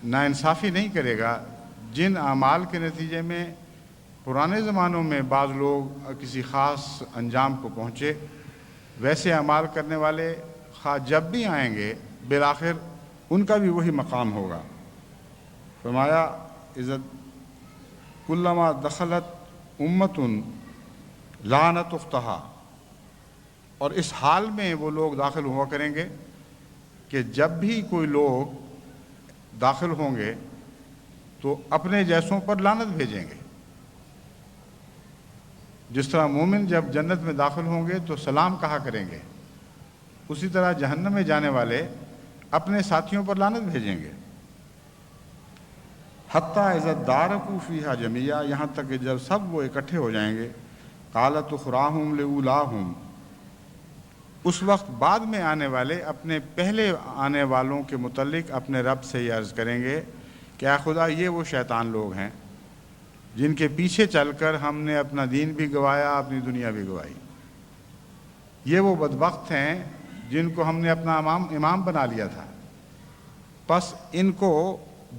ناانصافی نہیں کرے گا. جن اعمال کے نتیجے میں پرانے زمانوں میں بعض لوگ کسی خاص انجام کو پہنچے، ویسے اعمال کرنے والے خواہ جب بھی آئیں گے بالآخر ان کا بھی وہی مقام ہوگا. فرمایا عزت کلما دخلت امت لعنت اختہا، اور اس حال میں وہ لوگ داخل ہوا کریں گے کہ جب بھی کوئی لوگ داخل ہوں گے تو اپنے جیسوں پر لعنت بھیجیں گے. جس طرح مومن جب جنت میں داخل ہوں گے تو سلام کہا کریں گے، اسی طرح جہنم میں جانے والے اپنے ساتھیوں پر لعنت بھیجیں گے. حتیٰ اذا ادارکوا فیہا جميعا، یہاں تک کہ جب سب وہ اکٹھے ہو جائیں گے قالت اخراہم لأولاہم، اس وقت بعد میں آنے والے اپنے پہلے آنے والوں کے متعلق اپنے رب سے یہ عرض کریں گے کہ اے خدا یہ وہ شیطان لوگ ہیں جن کے پیچھے چل کر ہم نے اپنا دین بھی گوایا، اپنی دنیا بھی گوائی۔ یہ وہ بدبخت ہیں جن کو ہم نے اپنا امام بنا لیا تھا، پس ان کو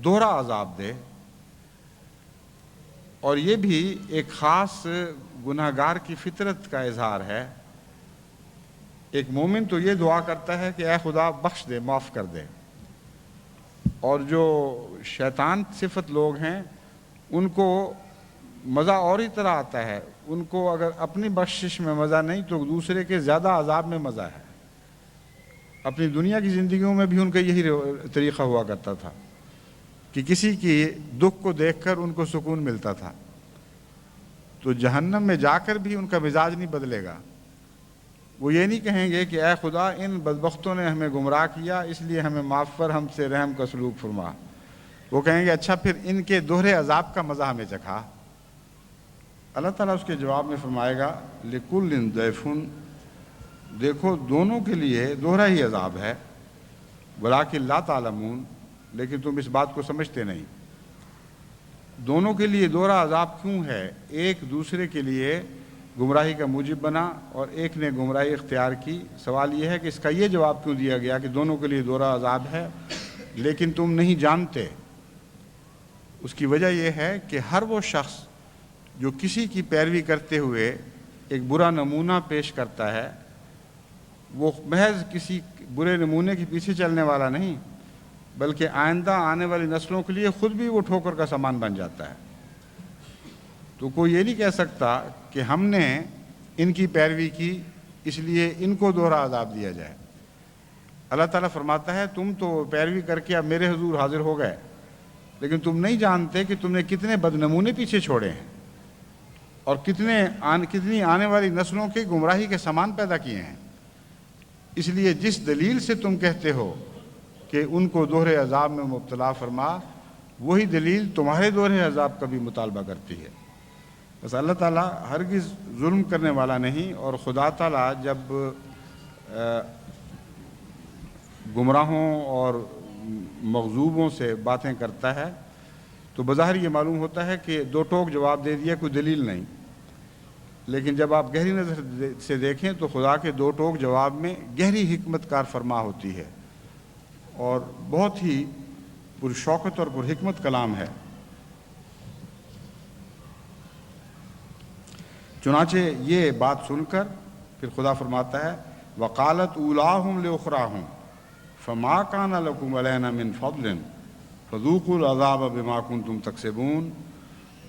دوہرا عذاب دے۔ اور یہ بھی ایک خاص گناہگار کی فطرت کا اظہار ہے۔ ایک مومن تو یہ دعا کرتا ہے کہ اے خدا بخش دے، معاف کر دے، اور جو شیطان صفت لوگ ہیں ان کو مزہ اور ہی طرح آتا ہے۔ ان کو اگر اپنی بخشش میں مزہ نہیں تو دوسرے کے زیادہ عذاب میں مزہ ہے۔ اپنی دنیا کی زندگیوں میں بھی ان کا یہی طریقہ ہوا کرتا تھا کہ کسی کی دکھ کو دیکھ کر ان کو سکون ملتا تھا، تو جہنم میں جا کر بھی ان کا مزاج نہیں بدلے گا۔ وہ یہ نہیں کہیں گے کہ اے خدا ان بدبختوں نے ہمیں گمراہ کیا، اس لیے ہمیں معاف کر، ہم سے رحم کا سلوک فرما۔ وہ کہیں گے اچھا پھر ان کے دوہرے عذاب کا مزہ ہمیں چکھا۔ اللہ تعالیٰ اس کے جواب میں فرمائے گا لِكُلٍّ ضِعْفٌ، دیکھو دونوں کے لیے دوہرا ہی عذاب ہے، وَلَٰكِن لَا تَعْلَمُونَ، لیکن تم اس بات کو سمجھتے نہیں۔ دونوں کے لیے دوہرا عذاب کیوں ہے؟ ایک دوسرے کے لیے گمراہی کا موجب بنا اور ایک نے گمراہی اختیار کی۔ سوال یہ ہے کہ اس کا یہ جواب کیوں دیا گیا کہ دونوں کے لیے دوہرا عذاب ہے لیکن تم نہیں جانتے؟ اس کی وجہ یہ ہے کہ ہر وہ شخص جو کسی کی پیروی کرتے ہوئے ایک برا نمونہ پیش کرتا ہے، وہ محض کسی برے نمونے کے پیچھے چلنے والا نہیں، بلکہ آئندہ آنے والی نسلوں کے لیے خود بھی وہ ٹھوکر کا سامان بن جاتا ہے۔ تو کوئی یہ نہیں کہہ سکتا کہ ہم نے ان کی پیروی کی اس لیے ان کو دوہرا عذاب دیا جائے۔ اللہ تعالیٰ فرماتا ہے تم تو پیروی کر کے اب میرے حضور حاضر ہو گئے، لیکن تم نہیں جانتے کہ تم نے کتنے بدنمونے پیچھے چھوڑے ہیں اور کتنی آنے والی نسلوں کی گمراہی کے سامان پیدا کیے ہیں۔ اس لیے جس دلیل سے تم کہتے ہو کہ ان کو دوہرے عذاب میں مبتلا فرما، وہی دلیل تمہارے دوہرے عذاب کا بھی مطالبہ کرتی ہے۔ بس اللہ تعالیٰ ہرگز ظلم کرنے والا نہیں، اور خدا تعالیٰ جب گمراہوں اور مغضوبوں سے باتیں کرتا ہے تو بظاہر یہ معلوم ہوتا ہے کہ دو ٹوک جواب دے دیا، کوئی دلیل نہیں، لیکن جب آپ گہری نظر سے دیکھیں تو خدا کے دو ٹوک جواب میں گہری حکمت کار فرما ہوتی ہے اور بہت ہی پرشوقت اور پرحکمت کلام ہے۔ چنانچہ یہ بات سن کر پھر خدا فرماتا ہے وقالت اولاہم لاخراہم فما کان لکم علینا من فضل فذوقوا العذاب بما کنتم تکسبون،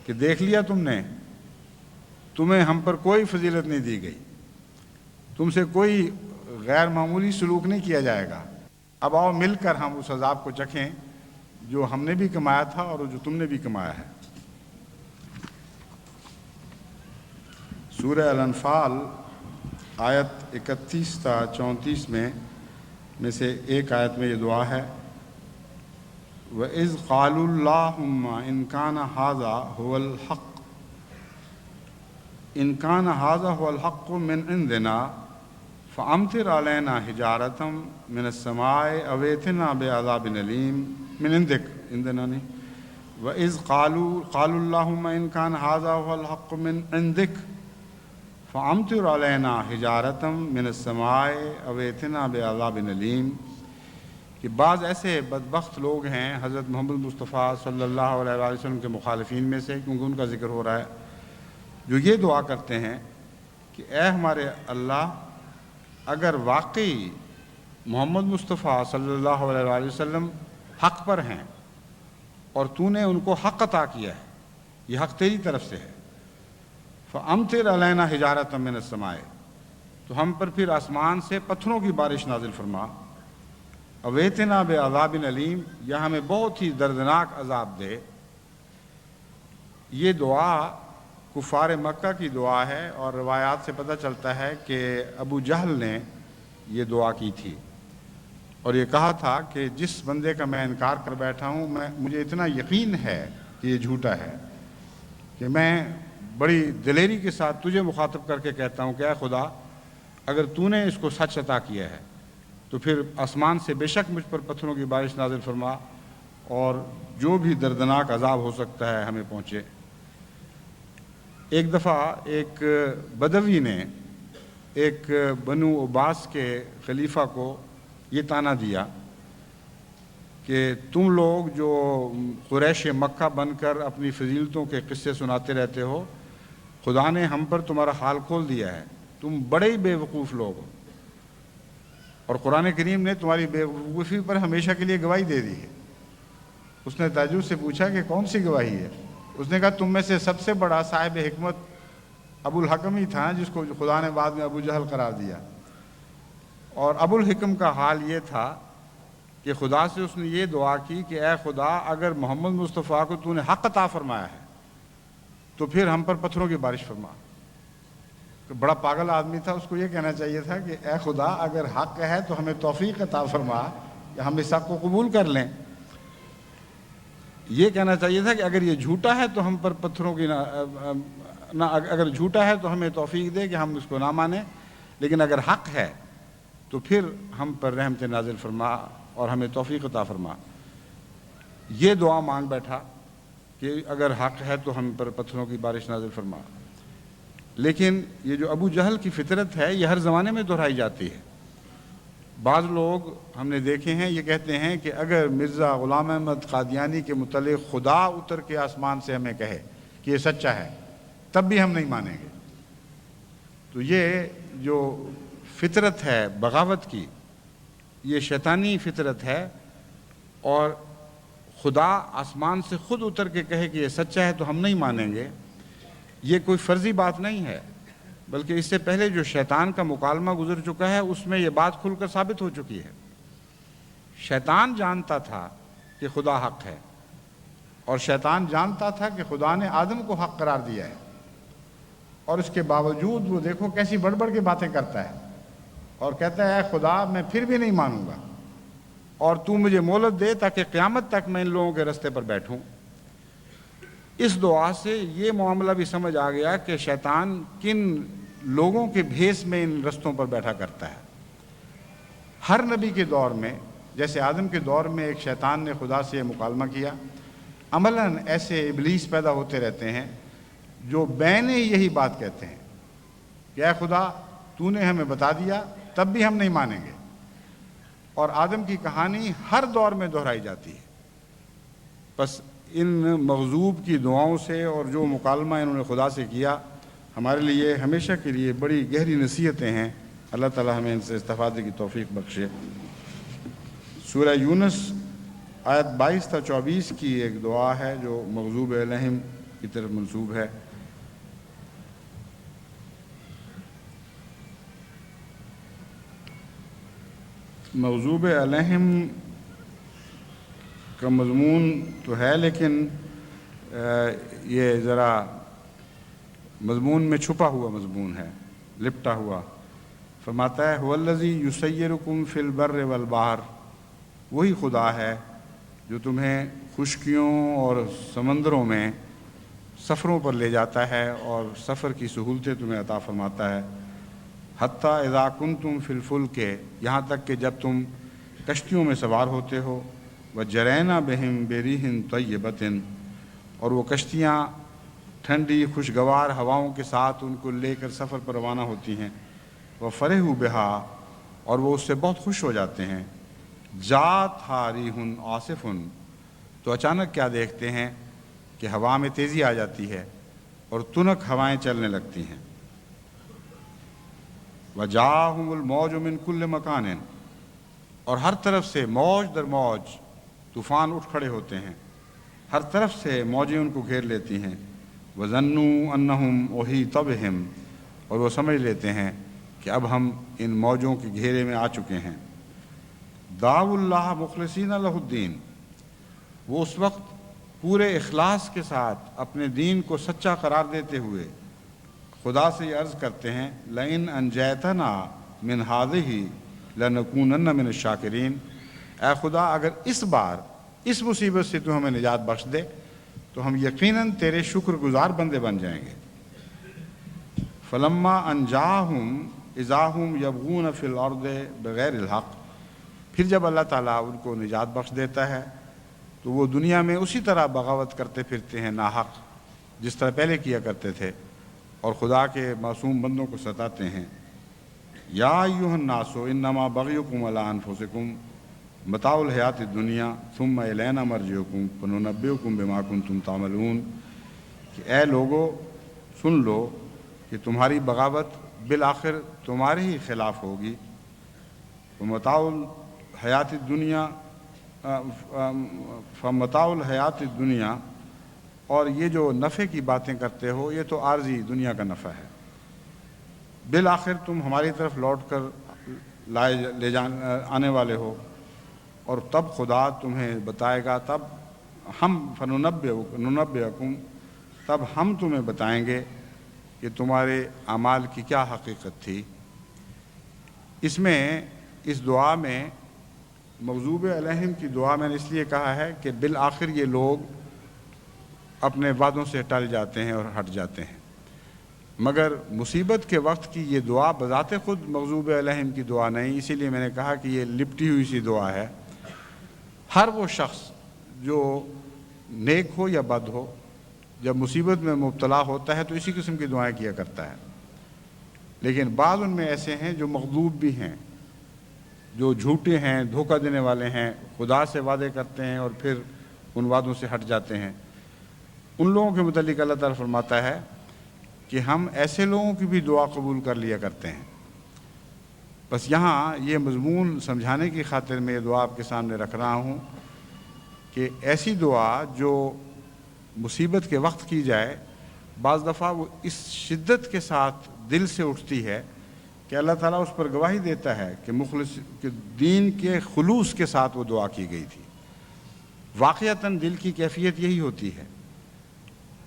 کہ دیکھ لیا تم نے، تمہیں ہم پر کوئی فضیلت نہیں دی گئی، تم سے کوئی غیر معمولی سلوک نہیں کیا جائے گا، اب آؤ مل کر ہم اس عذاب کو چکھیں جو ہم نے بھی کمایا تھا اور جو تم نے بھی کمایا ہے۔ سورہ الانفال آیت 31 تا 34 میں سے ایک آیت میں یہ دعا ہے وَإِذْ قَالُوا اللَّهُمَّ إِنْ كَانَ هَذَا هُوَ الْحَقُّ إِنْ كَانَ هَذَا هُوَ الْحَقُّ مِنْ عِنْدِنَا فَأَمْطِرْ عَلَيْنَا حِجَارَةً مِنَ السَّمَاءِ أَوْ ائْتِنَا بِعَذَابٍ أَلِيمٍ مِنْ عِنْدِكَ عِنْدِنَا نہیں وَإِذْ قَالُوا اللَّهُمَّ إِنْ كَانَ هَذَا هُوَ الْحَقُّ مِنْ عِنْدِكَ فَأَمْطِرْ عَلَيْنَا حِجَارَةً مِنَ السَّمَاءِ أَوْ ائْتِنَا بِعَذَابٍ أَلِيمٍ کہ بعض ایسے بدبخت لوگ ہیں حضرت محمد مصطفیٰ صلی اللہ علیہ وآلہ وسلم کے مخالفین میں سے، کیونکہ ان کا ذکر ہو رہا ہے، جو یہ دعا کرتے ہیں کہ اے ہمارے اللہ، اگر واقعی محمد مصطفیٰ صلی اللہ علیہ وآلہ وسلم حق پر ہیں اور تو نے ان کو حق عطا کیا ہے، یہ حق تیری طرف سے ہے، فَأَمْطِرْ عَلَيْنَا حِجَارَةً مِنَ السَّمَاءِ، تو ہم پر پھر آسمان سے پتھروں کی بارش نازل فرما، اَوْ ائْتِنَا بِعَذَابٍ أَلِيمٍ، یا ہمیں بہت ہی دردناک عذاب دے۔ یہ دعا کفار مکہ کی دعا ہے اور روایات سے پتہ چلتا ہے کہ ابو جہل نے یہ دعا کی تھی اور یہ کہا تھا کہ جس بندے کا میں انکار کر بیٹھا ہوں، مجھے اتنا یقین ہے کہ یہ جھوٹا ہے کہ میں بڑی دلیری کے ساتھ تجھے مخاطب کر کے کہتا ہوں کہ اے خدا، اگر تو نے اس کو سچ عطا کیا ہے تو پھر آسمان سے بے شک مجھ پر پتھروں کی بارش نازل فرما اور جو بھی دردناک عذاب ہو سکتا ہے ہمیں پہنچے۔ ایک دفعہ ایک بدوی نے ایک بنو عباس کے خلیفہ کو یہ طعنہ دیا کہ تم لوگ جو قریش مکہ بن کر اپنی فضیلتوں کے قصے سناتے رہتے ہو، خدا نے ہم پر تمہارا حال کھول دیا ہے، تم بڑے ہی بے وقوف لوگ ہو، اور قرآن کریم نے تمہاری بے وقوفی پر ہمیشہ کے لیے گواہی دے دی ہے۔ اس نے تعجب سے پوچھا کہ کون سی گواہی ہے؟ اس نے کہا تم میں سے سب سے بڑا صاحب حکمت ابو الحکم ہی تھا، جس کو خدا نے بعد میں ابو جہل قرار دیا۔ اور ابو الحکم کا حال یہ تھا کہ خدا سے اس نے یہ دعا کی کہ اے خدا، اگر محمد مصطفیٰ کو تو نے حق عطا فرمایا ہے تو پھر ہم پر پتھروں کی بارش فرما۔ تو بڑا پاگل آدمی تھا، اس کو یہ کہنا چاہیے تھا کہ اے خدا، اگر حق ہے تو ہمیں توفیق عطا فرما کہ ہم اس حق کو قبول کر لیں۔ یہ کہنا چاہیے تھا کہ اگر یہ جھوٹا ہے تو ہم پر پتھروں کی اگر جھوٹا ہے تو ہمیں توفیق دے کہ ہم اس کو نہ مانیں، لیکن اگر حق ہے تو پھر ہم پر رحمت نازل فرما اور ہمیں توفیق عطا فرما۔ یہ دعا مانگ بیٹھا کہ اگر حق ہے تو ہم پر پتھروں کی بارش نازل فرما۔ لیکن یہ جو ابو جہل کی فطرت ہے یہ ہر زمانے میں دہرائی جاتی ہے۔ بعض لوگ ہم نے دیکھے ہیں یہ کہتے ہیں کہ اگر مرزا غلام احمد قادیانی کے متعلق خدا اتر کے آسمان سے ہمیں کہے کہ یہ سچا ہے تب بھی ہم نہیں مانیں گے۔ تو یہ جو فطرت ہے بغاوت کی، یہ شیطانی فطرت ہے، اور خدا آسمان سے خود اتر کے کہے کہ یہ سچا ہے تو ہم نہیں مانیں گے، یہ کوئی فرضی بات نہیں ہے، بلکہ اس سے پہلے جو شیطان کا مکالمہ گزر چکا ہے اس میں یہ بات کھل کر ثابت ہو چکی ہے۔ شیطان جانتا تھا کہ خدا حق ہے، اور شیطان جانتا تھا کہ خدا نے آدم کو حق قرار دیا ہے، اور اس کے باوجود وہ دیکھو کیسی بڑھ بڑھ کے باتیں کرتا ہے اور کہتا ہے اے خدا، میں پھر بھی نہیں مانوں گا، اور تو مجھے مہلت دے تاکہ قیامت تک میں ان لوگوں کے رستے پر بیٹھوں۔ اس دعا سے یہ معاملہ بھی سمجھ آ گیا کہ شیطان کن لوگوں کے بھیس میں ان رستوں پر بیٹھا کرتا ہے۔ ہر نبی کے دور میں، جیسے آدم کے دور میں ایک شیطان نے خدا سے یہ مکالمہ کیا، عملاً ایسے ابلیس پیدا ہوتے رہتے ہیں جو بین یہی بات کہتے ہیں کہ اے خدا، تو نے ہمیں بتا دیا تب بھی ہم نہیں مانیں گے۔ اور آدم کی کہانی ہر دور میں دہرائی جاتی ہے۔ بس ان مغضوب کی دعاؤں سے اور جو مکالمہ انہوں نے خدا سے کیا، ہمارے لیے ہمیشہ کے لیے بڑی گہری نصیحتیں ہیں۔ اللہ تعالی ہمیں ان سے استفادے کی توفیق بخشے۔ سورہ یونس آیت 22 تا 24 کی ایک دعا ہے جو مغضوب علیہم کی طرف منسوب ہے۔ مغضوب علیہم کا مضمون تو ہے، لیکن یہ ذرا مضمون میں چھپا ہوا مضمون ہے، لپٹا ہوا۔ فرماتا ہے هو الذی یسیرکم فی البر والبحر، وہی خدا ہے جو تمہیں خشکیوں اور سمندروں میں سفروں پر لے جاتا ہے اور سفر کی سہولتیں تمہیں عطا فرماتا ہے۔ حتیٰ اذا کنتم فی الفلک، یہاں تک کہ جب تم کشتیوں میں سوار ہوتے ہو، وجرینا بہم بریح طیبۃ، اور وہ کشتیاں ٹھنڈی خوشگوار ہواؤں کے ساتھ ان کو لے کر سفر پر روانہ ہوتی ہیں، وفرحوا بہا، اور وہ اس سے بہت خوش ہو جاتے ہیں۔ جاءتھا ریح عاصف، تو اچانک کیا دیکھتے ہیں کہ ہوا میں تیزی آ جاتی ہے اور تنک ہوائیں چلنے لگتی ہیں۔ وجاءہم الموج من کل مکان، اور ہر طرف سے موج در موج طوفان اٹھ کھڑے ہوتے ہیں، ہر طرف سے موجیں ان کو گھیر لیتی ہیں۔ وظنوا انہم احیط بہم، اور وہ سمجھ لیتے ہیں کہ اب ہم ان موجوں کے گھیرے میں آ چکے ہیں۔ دعوا اللہ مخلصین لہ الدین، وہ اس وقت پورے اخلاص کے ساتھ اپنے دین کو سچا قرار دیتے ہوئے خدا سے یہ عرض کرتے ہیں لئن انجیتنا من ہذہ لنکونن من الشاکرین، اے خدا اگر اس بار اس مصیبت سے تو ہمیں نجات بخش دے تو ہم یقیناً تیرے شکر گزار بندے بن جائیں گے۔ فلما انجاہم اذا هم یبغون فی الارض بغیر الحق، پھر جب اللہ تعالیٰ ان کو نجات بخش دیتا ہے تو وہ دنیا میں اسی طرح بغاوت کرتے پھرتے ہیں ناحق، جس طرح پہلے کیا کرتے تھے، اور خدا کے معصوم بندوں کو ستاتے ہیں۔ یا ایھا الناس انما بغیکم علی انفسکم متاع الحیات الدنیا ثم الینا مرجعکم فننبئکم بما کنتم تعملون، کہ اے لوگو سن لو کہ تمہاری بغاوت بالآخر تمہارے ہی خلاف ہوگی، متاع الحیات الدنیا فمتاع الحیات الدنیا، اور یہ جو نفع کی باتیں کرتے ہو یہ تو عارضی دنیا کا نفع ہے، بالآخر تم ہماری طرف لوٹ کر آنے والے ہو، اور تب خدا تمہیں بتائے گا، تب ہم ننبئکم، تب ہم تمہیں بتائیں گے کہ تمہارے اعمال کی کیا حقیقت تھی۔ اس دعا میں مغضوب علیہم کی دعا میں نے اس لیے کہا ہے کہ بالآخر یہ لوگ اپنے وعدوں سے ٹل جاتے ہیں اور ہٹ جاتے ہیں، مگر مصیبت کے وقت کی یہ دعا بذات خود مغضوب علیہم کی دعا نہیں، اسی لیے میں نے کہا کہ یہ لپٹی ہوئی سی دعا ہے۔ ہر وہ شخص جو نیک ہو یا بد ہو، جب مصیبت میں مبتلا ہوتا ہے تو اسی قسم کی دعائیں کیا کرتا ہے، لیکن بعض ان میں ایسے ہیں جو مغضوب بھی ہیں، جو جھوٹے ہیں، دھوکہ دینے والے ہیں، خدا سے وعدے کرتے ہیں اور پھر ان وعدوں سے ہٹ جاتے ہیں۔ ان لوگوں کے متعلق اللہ تعالیٰ فرماتا ہے کہ ہم ایسے لوگوں کی بھی دعا قبول کر لیا کرتے ہیں۔ بس یہاں یہ مضمون سمجھانے کی خاطر میں یہ دعا آپ کے سامنے رکھ رہا ہوں کہ ایسی دعا جو مصیبت کے وقت کی جائے، بعض دفعہ وہ اس شدت کے ساتھ دل سے اٹھتی ہے کہ اللہ تعالیٰ اس پر گواہی دیتا ہے کہ مخلص کہ دین کے خلوص کے ساتھ وہ دعا کی گئی تھی۔ واقعتاً دل کی کیفیت یہی ہوتی ہے،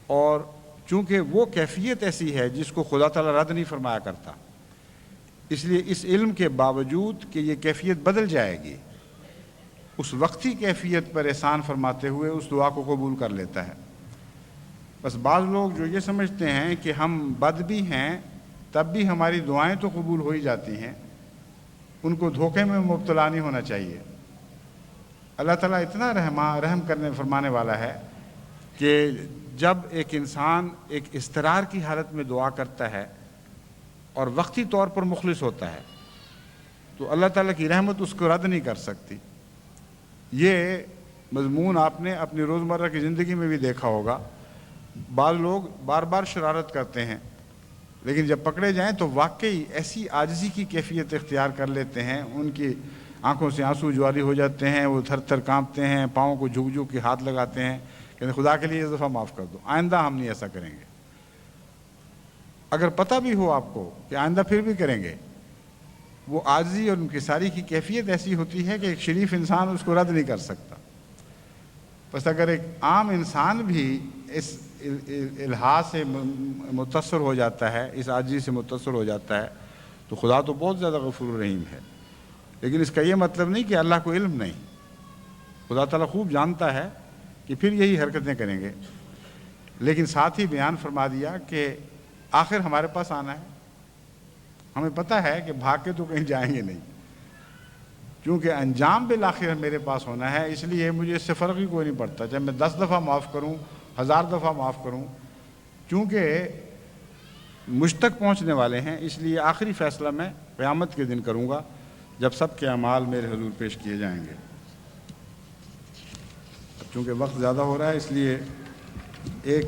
اور چونکہ وہ کیفیت ایسی ہے جس کو خدا تعالیٰ رد نہیں فرمایا کرتا، اس لیے اس علم کے باوجود کہ یہ کیفیت بدل جائے گی، اس وقتی کیفیت پر احسان فرماتے ہوئے اس دعا کو قبول کر لیتا ہے۔ بس بعض لوگ جو یہ سمجھتے ہیں کہ ہم بد بھی ہیں تب بھی ہماری دعائیں تو قبول ہو ہی جاتی ہیں، ان کو دھوکے میں مبتلا نہیں ہونا چاہیے۔ اللہ تعالیٰ اتنا رحم کرنے فرمانے والا ہے کہ جب ایک انسان ایک اضطرار کی حالت میں دعا کرتا ہے اور وقتی طور پر مخلص ہوتا ہے تو اللہ تعالیٰ کی رحمت اس کو رد نہیں کر سکتی۔ یہ مضمون آپ نے اپنی روزمرہ کی زندگی میں بھی دیکھا ہوگا، بعض لوگ بار بار شرارت کرتے ہیں لیکن جب پکڑے جائیں تو واقعی ایسی عاجزی کی کیفیت اختیار کر لیتے ہیں، ان کی آنکھوں سے آنسو جواری ہو جاتے ہیں، وہ تھر تھر کانپتے ہیں، پاؤں کو جھک جھک کے ہاتھ لگاتے ہیں کہ خدا کے لیے اس دفعہ معاف کر دو، آئندہ ہم نہیں ایسا کریں گے۔ اگر پتہ بھی ہو آپ کو کہ آئندہ پھر بھی کریں گے، وہ عاجزی اور انکساری کی کیفیت ایسی ہوتی ہے کہ ایک شریف انسان اس کو رد نہیں کر سکتا۔ بس اگر ایک عام انسان بھی اس الحاح سے متاثر ہو جاتا ہے، اس عاجزی سے متاثر ہو جاتا ہے، تو خدا تو بہت زیادہ غفور رحیم ہے۔ لیکن اس کا یہ مطلب نہیں کہ اللہ کو علم نہیں، خدا تعالیٰ خوب جانتا ہے کہ پھر یہی حرکتیں کریں گے، لیکن ساتھ ہی بیان فرما دیا کہ آخر ہمارے پاس آنا ہے، ہمیں پتہ ہے کہ بھاگ کے تو کہیں جائیں گے نہیں، چونکہ انجام بالآخر میرے پاس ہونا ہے، اس لیے مجھے اس سے فرق ہی کوئی نہیں پڑتا چاہے میں 10 دفعہ معاف کروں، 1000 دفعہ معاف کروں، چونکہ مجھ تک پہنچنے والے ہیں، اس لیے آخری فیصلہ میں قیامت کے دن کروں گا جب سب کے اعمال میرے حضور پیش کیے جائیں گے۔ چونکہ وقت زیادہ ہو رہا ہے اس لیے ایک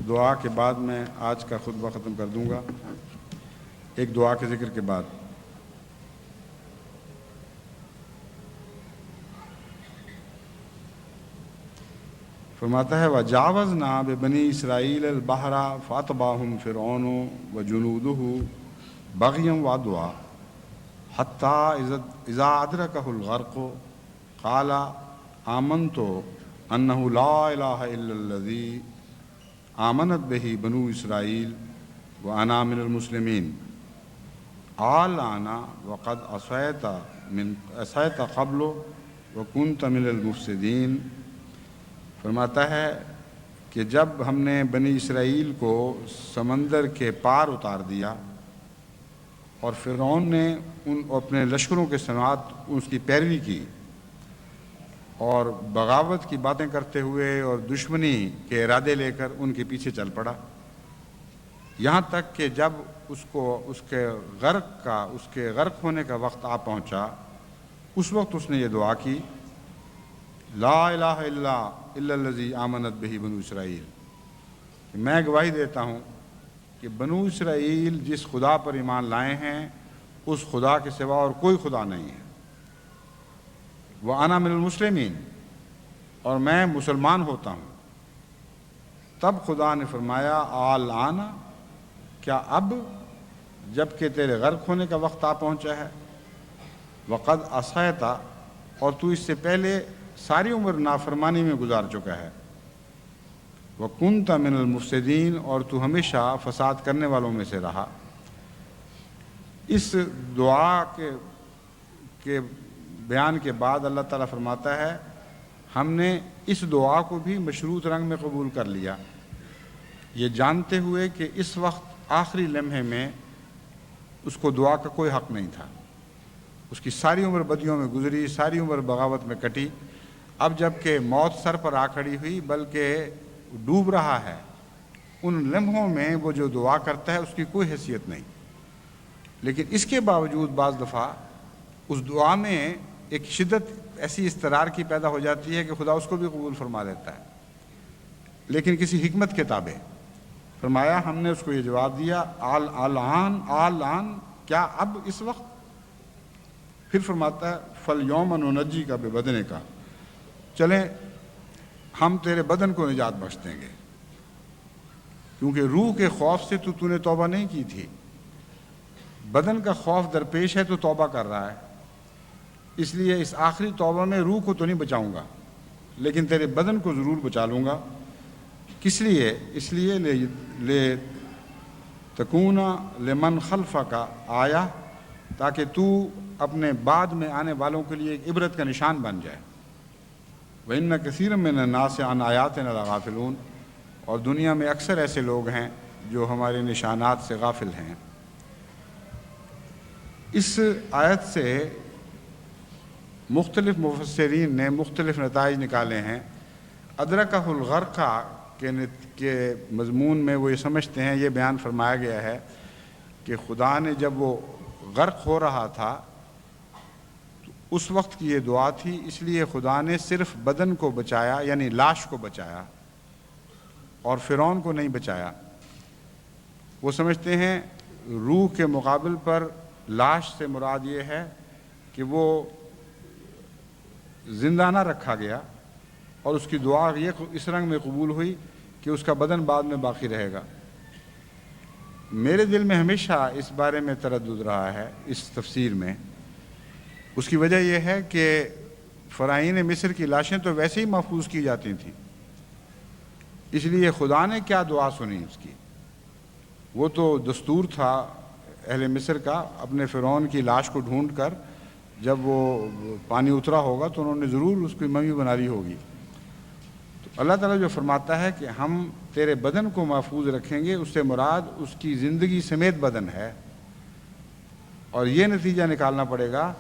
دعا کے بعد میں آج کا خطبہ ختم کر دوں گا، ایک دعا کے ذکر کے بعد۔ فرماتا ہے وَجَاوَزْنَا بِبَنِي إِسْرَائِيلَ الْبَحْرَ فَأَتْبَعَهُمْ فِرْعَوْنُ وَجُنُودُهُ بَغْيًا وَعَدْوًا حَتَّى إِذَا أَدْرَكَهُ الْغَرْقُ قَالَ آمَنْتُ أَنَّهُ لَا إِلَٰهَ إِلَّا الَّذِي آمَنَتْ بِهِ بَنُو إِسْرَائِيلَ وَأَنَا مِنَ الْمُسْلِمِينَ الْآنَ وَقَدْ عَصَيْتَ قَبْلُ وَكُنْتَ مِنَ الْمُفْسِدِينَ۔ فرماتا ہے کہ جب ہم نے بنی اسرائیل کو سمندر کے پار اتار دیا اور فرعون نے ان اپنے لشکروں کے ساتھ اس کی پیروی کی اور بغاوت کی باتیں کرتے ہوئے اور دشمنی کے ارادے لے کر ان کے پیچھے چل پڑا، یہاں تک کہ جب اس کے غرق ہونے کا وقت آ پہنچا، اس وقت اس نے یہ دعا کی، لا الہ الا الذی آمنت بہ بنو اسرائیل، میں گواہی دیتا ہوں کہ بنو اسرائیل جس خدا پر ایمان لائے ہیں اس خدا کے سوا اور کوئی خدا نہیں ہے، وَأَنَا مِنَ الْمُسْلِمِينَ، اور میں مسلمان ہوتا ہوں۔ تب خدا نے فرمایا الآن، کیا اب جب کہ تیرے غرق ہونے کا وقت آ پہنچا ہے، وَقَدْ عَصَيْتَ، اور تو اس سے پہلے ساری عمر نافرمانی میں گزار چکا ہے، وَكُنْتَ مِنَ الْمُفْسِدِينَ، اور تو ہمیشہ فساد کرنے والوں میں سے رہا۔ اس دعا کے بیان کے بعد اللہ تعالیٰ فرماتا ہے ہم نے اس دعا کو بھی مشروط رنگ میں قبول کر لیا، یہ جانتے ہوئے کہ اس وقت آخری لمحے میں اس کو دعا کا کوئی حق نہیں تھا، اس کی ساری عمر بدیوں میں گزری، ساری عمر بغاوت میں کٹی، اب جب کہ موت سر پر آ کھڑی ہوئی بلکہ ڈوب رہا ہے، ان لمحوں میں وہ جو دعا کرتا ہے اس کی کوئی حیثیت نہیں، لیکن اس کے باوجود بعض دفعہ اس دعا میں ایک شدت ایسی اضطرار کی پیدا ہو جاتی ہے کہ خدا اس کو بھی قبول فرما لیتا ہے، لیکن کسی حکمت کے تابع۔ فرمایا ہم نے اس کو یہ جواب دیا الآن، کیا اب اس وقت؟ پھر فرماتا ہے فَالْيَوْمَ نُنَجِّيكَ بِبَدَنِكَ، چلیں ہم تیرے بدن کو نجات بخش دیں گے، کیونکہ روح کے خوف سے تو نے توبہ نہیں کی تھی، بدن کا خوف درپیش ہے تو توبہ کر رہا ہے، اس لیے اس آخری توبہ میں روح کو تو نہیں بچاؤں گا لیکن تیرے بدن کو ضرور بچا لوں گا۔ کس لیے؟ اس لیے لے تکون لمن خلفک آیا، تاکہ تو اپنے بعد میں آنے والوں کے لیے ایک عبرت کا نشان بن جائے۔ وَإِنَّ كَثِيرًا مِّنَ النَّاسِ عَنْ آيَاتِنَا لَغَافِلُونَ، اور دنیا میں اکثر ایسے لوگ ہیں جو ہمارے نشانات سے غافل ہیں۔ اس آیت سے مختلف مفسرین نے مختلف نتائج نکالے ہیں۔ ادرکہ الغرق کے مضمون میں وہ یہ سمجھتے ہیں، یہ بیان فرمایا گیا ہے کہ خدا نے جب وہ غرق ہو رہا تھا تو اس وقت کی یہ دعا تھی، اس لیے خدا نے صرف بدن کو بچایا، یعنی لاش کو بچایا، اور فرعون کو نہیں بچایا۔ وہ سمجھتے ہیں روح کے مقابل پر لاش سے مراد یہ ہے کہ وہ زندہ نہ رکھا گیا، اور اس کی دعا یہ اس رنگ میں قبول ہوئی کہ اس کا بدن بعد میں باقی رہے گا۔ میرے دل میں ہمیشہ اس بارے میں تردد رہا ہے اس تفسیر میں۔ اس کی وجہ یہ ہے کہ فرعین مصر کی لاشیں تو ویسے ہی محفوظ کی جاتی تھیں، اس لیے خدا نے کیا دعا سنی اس کی؟ وہ تو دستور تھا اہل مصر کا، اپنے فرعون کی لاش کو ڈھونڈ کر جب وہ پانی اترا ہوگا تو انہوں نے ضرور اس کی ممی بنا لی ہوگی۔ تو اللہ تعالیٰ جو فرماتا ہے کہ ہم تیرے بدن کو محفوظ رکھیں گے، اس سے مراد اس کی زندگی سمیت بدن ہے، اور یہ نتیجہ نکالنا پڑے گا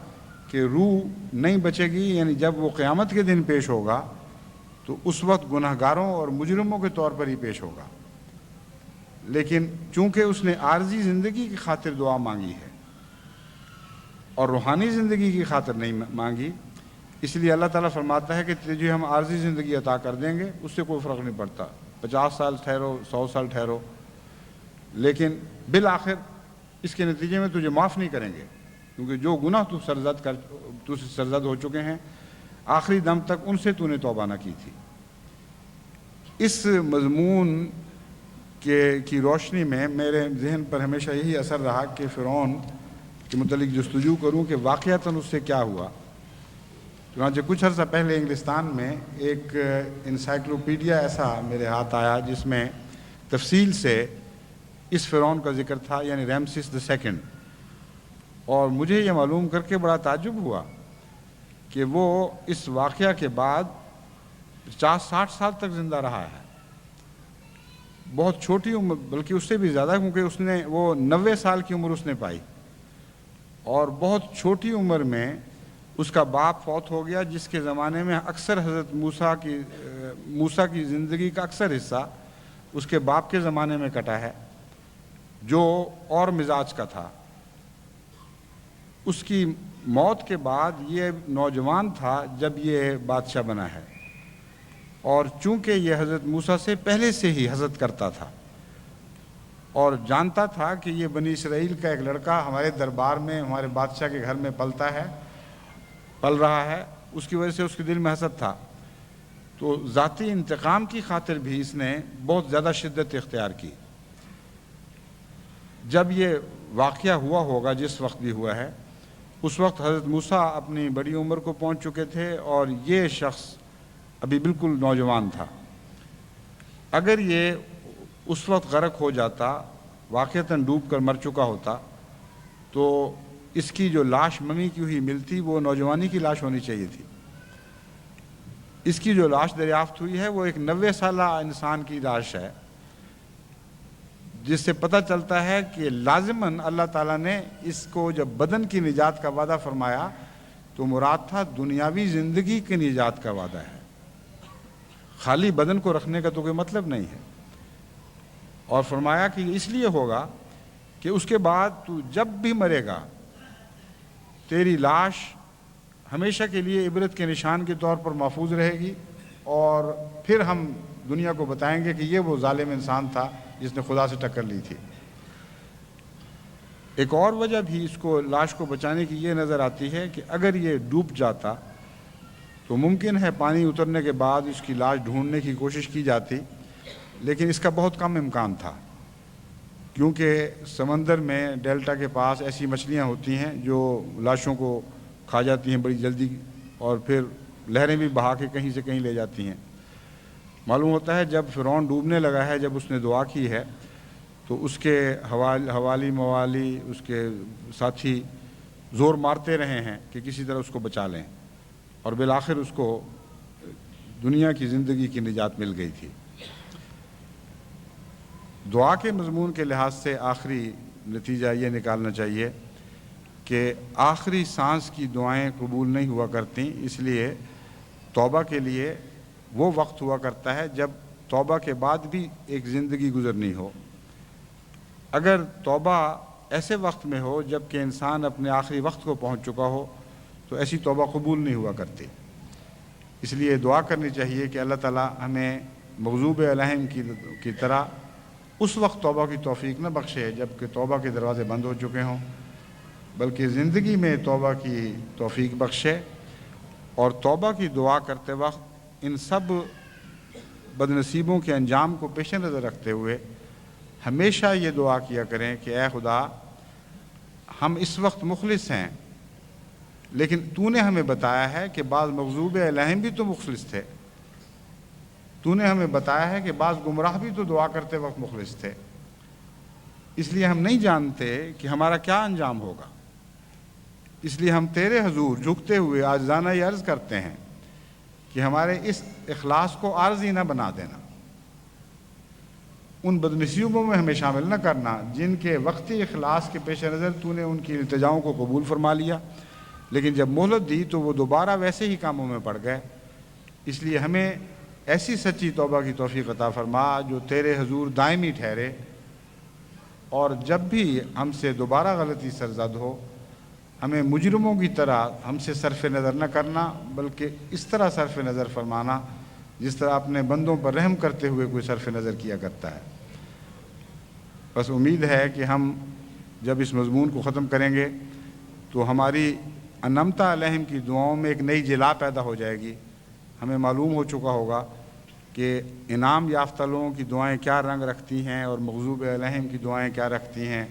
کہ روح نہیں بچے گی، یعنی جب وہ قیامت کے دن پیش ہوگا تو اس وقت گنہگاروں اور مجرموں کے طور پر ہی پیش ہوگا، لیکن چونکہ اس نے عارضی زندگی کی خاطر دعا مانگی ہے اور روحانی زندگی کی خاطر نہیں مانگی، اس لیے اللہ تعالیٰ فرماتا ہے کہ تجھے ہم عارضی زندگی عطا کر دیں گے، اس سے کوئی فرق نہیں پڑتا، 50 سال ٹھہرو، 100 سال ٹھہرو، لیکن بالآخر اس کے نتیجے میں تجھے معاف نہیں کریں گے، کیونکہ جو گناہ تو سے سرزد ہو چکے ہیں آخری دم تک ان سے تو نے توبہ نہ کی تھی۔ اس مضمون کی روشنی میں میرے ذہن پر ہمیشہ یہی اثر رہا کہ فرعون کے متعلق جستجو کروں کہ واقعتاً اس سے کیا ہوا۔ چنانچہ کچھ عرصہ پہلے انگلستان میں ایک انسائکلوپیڈیا ایسا میرے ہاتھ آیا جس میں تفصیل سے اس فرعون کا ذکر تھا، یعنی رامسیس II، اور مجھے یہ معلوم کر کے بڑا تعجب ہوا کہ وہ اس واقعہ کے بعد 50-60 سال تک زندہ رہا ہے، بہت چھوٹی عمر، بلکہ اس سے بھی زیادہ، کیونکہ وہ 90 سال کی عمر اس نے پائی، اور بہت چھوٹی عمر میں اس کا باپ فوت ہو گیا، جس کے زمانے میں اکثر حضرت موسیٰ کی زندگی کا اکثر حصہ اس کے باپ کے زمانے میں کٹا ہے، جو اور مزاج کا تھا۔ اس کی موت کے بعد یہ نوجوان تھا جب یہ بادشاہ بنا ہے، اور چونکہ یہ حضرت موسیٰ سے پہلے سے ہی حسد کرتا تھا اور جانتا تھا کہ یہ بنی اسرائیل کا ایک لڑکا ہمارے دربار میں، ہمارے بادشاہ کے گھر میں پل رہا ہے، اس کی وجہ سے اس کے دل میں حسد تھا، تو ذاتی انتقام کی خاطر بھی اس نے بہت زیادہ شدت اختیار کی۔ جب یہ واقعہ ہوا ہوگا، جس وقت بھی ہوا ہے، اس وقت حضرت موسیٰ اپنی بڑی عمر کو پہنچ چکے تھے اور یہ شخص ابھی بالکل نوجوان تھا۔ اگر یہ اس وقت غرق ہو جاتا، واقعتاً ڈوب کر مر چکا ہوتا، تو اس کی جو لاش ممی کی ہوئی ملتی وہ نوجوانی کی لاش ہونی چاہیے تھی۔ اس کی جو لاش دریافت ہوئی ہے وہ ایک 90 سالہ انسان کی لاش ہے، جس سے پتہ چلتا ہے کہ لازماً اللہ تعالیٰ نے اس کو جب بدن کی نجات کا وعدہ فرمایا تو مراد تھا دنیاوی زندگی کی نجات کا وعدہ ہے، خالی بدن کو رکھنے کا تو کوئی مطلب نہیں ہے۔ اور فرمایا کہ اس لیے ہوگا کہ اس کے بعد تو جب بھی مرے گا تیری لاش ہمیشہ کے لیے عبرت کے نشان کے طور پر محفوظ رہے گی، اور پھر ہم دنیا کو بتائیں گے کہ یہ وہ ظالم انسان تھا جس نے خدا سے ٹکر لی تھی۔ ایک اور وجہ بھی اس کو لاش کو بچانے کی یہ نظر آتی ہے کہ اگر یہ ڈوب جاتا تو ممکن ہے پانی اترنے کے بعد اس کی لاش ڈھونڈنے کی کوشش کی جاتی، لیکن اس کا بہت کم امکان تھا، کیونکہ سمندر میں ڈیلٹا کے پاس ایسی مچھلیاں ہوتی ہیں جو لاشوں کو کھا جاتی ہیں بڑی جلدی، اور پھر لہریں بھی بہا کے کہیں سے کہیں لے جاتی ہیں۔ معلوم ہوتا ہے جب فرعون ڈوبنے لگا ہے، جب اس نے دعا کی ہے، تو اس کے حوالی موالی، اس کے ساتھی زور مارتے رہے ہیں کہ کسی طرح اس کو بچا لیں، اور بالآخر اس کو دنیا کی زندگی کی نجات مل گئی تھی۔ دعا کے مضمون کے لحاظ سے آخری نتیجہ یہ نکالنا چاہیے کہ آخری سانس کی دعائیں قبول نہیں ہوا کرتیں، اس لیے توبہ کے لیے وہ وقت ہوا کرتا ہے جب توبہ کے بعد بھی ایک زندگی گزرنی ہو۔ اگر توبہ ایسے وقت میں ہو جب کہ انسان اپنے آخری وقت کو پہنچ چکا ہو تو ایسی توبہ قبول نہیں ہوا کرتی۔ اس لیے دعا کرنی چاہیے کہ اللہ تعالیٰ ہمیں مغضوب علیہم کی طرح اس وقت توبہ کی توفیق نہ بخشے جب کہ توبہ کے دروازے بند ہو چکے ہوں، بلکہ زندگی میں توبہ کی توفیق بخشے، اور توبہ کی دعا کرتے وقت ان سب بدنصیبوں کے انجام کو پیش نظر رکھتے ہوئے ہمیشہ یہ دعا کیا کریں کہ اے خدا، ہم اس وقت مخلص ہیں، لیکن تو نے ہمیں بتایا ہے کہ بعض مغضوب علیہم بھی تو مخلص تھے، تو نے ہمیں بتایا ہے کہ بعض گمراہ بھی تو دعا کرتے وقت مخلص تھے، اس لیے ہم نہیں جانتے کہ ہمارا کیا انجام ہوگا، اس لیے ہم تیرے حضور جھکتے ہوئے عاجزانہ یہ عرض کرتے ہیں کہ ہمارے اس اخلاص کو عارضی نہ بنا دینا، ان بدنصیبوں میں ہمیں شامل نہ کرنا جن کے وقتی اخلاص کے پیش نظر تو نے ان کی التجاؤں کو قبول فرما لیا، لیکن جب مہلت دی تو وہ دوبارہ ویسے ہی کاموں میں پڑ گئے۔ اس لیے ہمیں ایسی سچی توبہ کی توفیق عطا فرما جو تیرے حضور دائمی ٹھہرے، اور جب بھی ہم سے دوبارہ غلطی سرزد ہو ہمیں مجرموں کی طرح ہم سے صرف نظر نہ کرنا، بلکہ اس طرح صرف نظر فرمانا جس طرح اپنے بندوں پر رحم کرتے ہوئے کوئی صرف نظر کیا کرتا ہے۔ بس امید ہے کہ ہم جب اس مضمون کو ختم کریں گے تو ہماری انمتا علیہم کی دعاؤں میں ایک نئی جلا پیدا ہو جائے گی۔ ہمیں معلوم ہو چکا ہوگا کہ انعام یافتہ لوگوں کی دعائیں کیا رنگ رکھتی ہیں اور مغضوب علیہم کی دعائیں کیا رکھتی ہیں،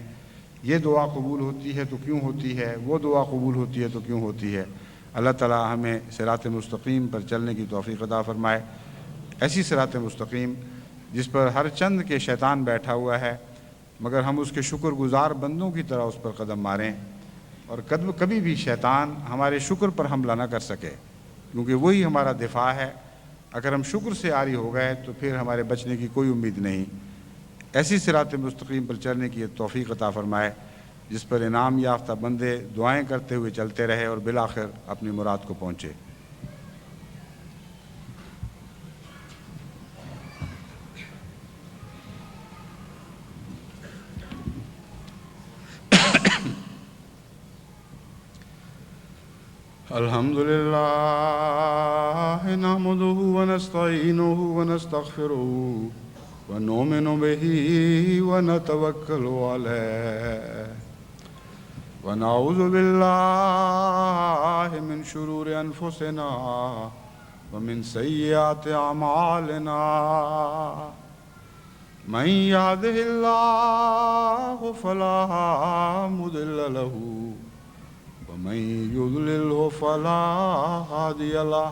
یہ دعا قبول ہوتی ہے تو کیوں ہوتی ہے، وہ دعا قبول ہوتی ہے تو کیوں ہوتی ہے۔ اللہ تعالیٰ ہمیں صراط مستقیم پر چلنے کی توفیق عطا فرمائے، ایسی صراط مستقیم جس پر ہر چند کے شیطان بیٹھا ہوا ہے، مگر ہم اس کے شکر گزار بندوں کی طرح اس پر قدم ماریں، اور کبھی بھی شیطان ہمارے شکر پر حملہ نہ کر سکے، کیونکہ وہی ہمارا دفاع ہے۔ اگر ہم شکر سے عاری ہو گئے تو پھر ہمارے بچنے کی کوئی امید نہیں۔ ایسی صراط مستقیم پر چلنے کی توفیق عطا فرمائے۔ جس پر انعام یافتہ بندے دعائیں کرتے ہوئے چلتے رہے اور بالآخر اپنی مراد کو پہنچے۔ الحمد لله نحمده ونستعينه ونستغفره ونؤمن به ونتوكل عليه ونعوذ بالله من شرور أنفسنا ومن سيئات أعمالنا من يهده الله فلا مضل له ومن يضلله فلا هادي له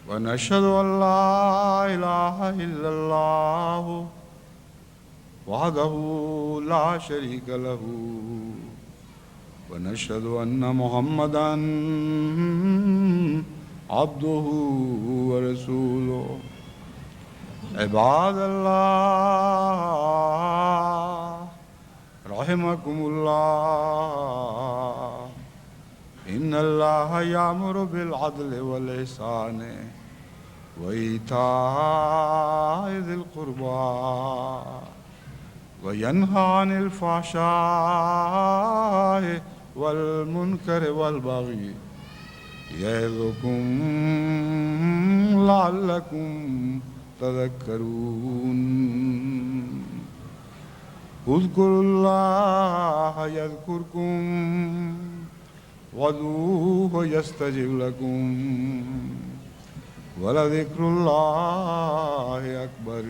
ونشهد أن لا إله إلا الله وحده لا شريك له ونشهد أن محمدًا عبده ورسوله عباد الله رحمكم الله إن الله يأمر بالعدل والإحسان وإيتاء ذي القربى وينهى عن الفحشاء والمنكر والبغي يعظكم لعلكم تذكرون اذكروا الله يذكركم وادعوه يستجب لكم ولذكر الله أكبر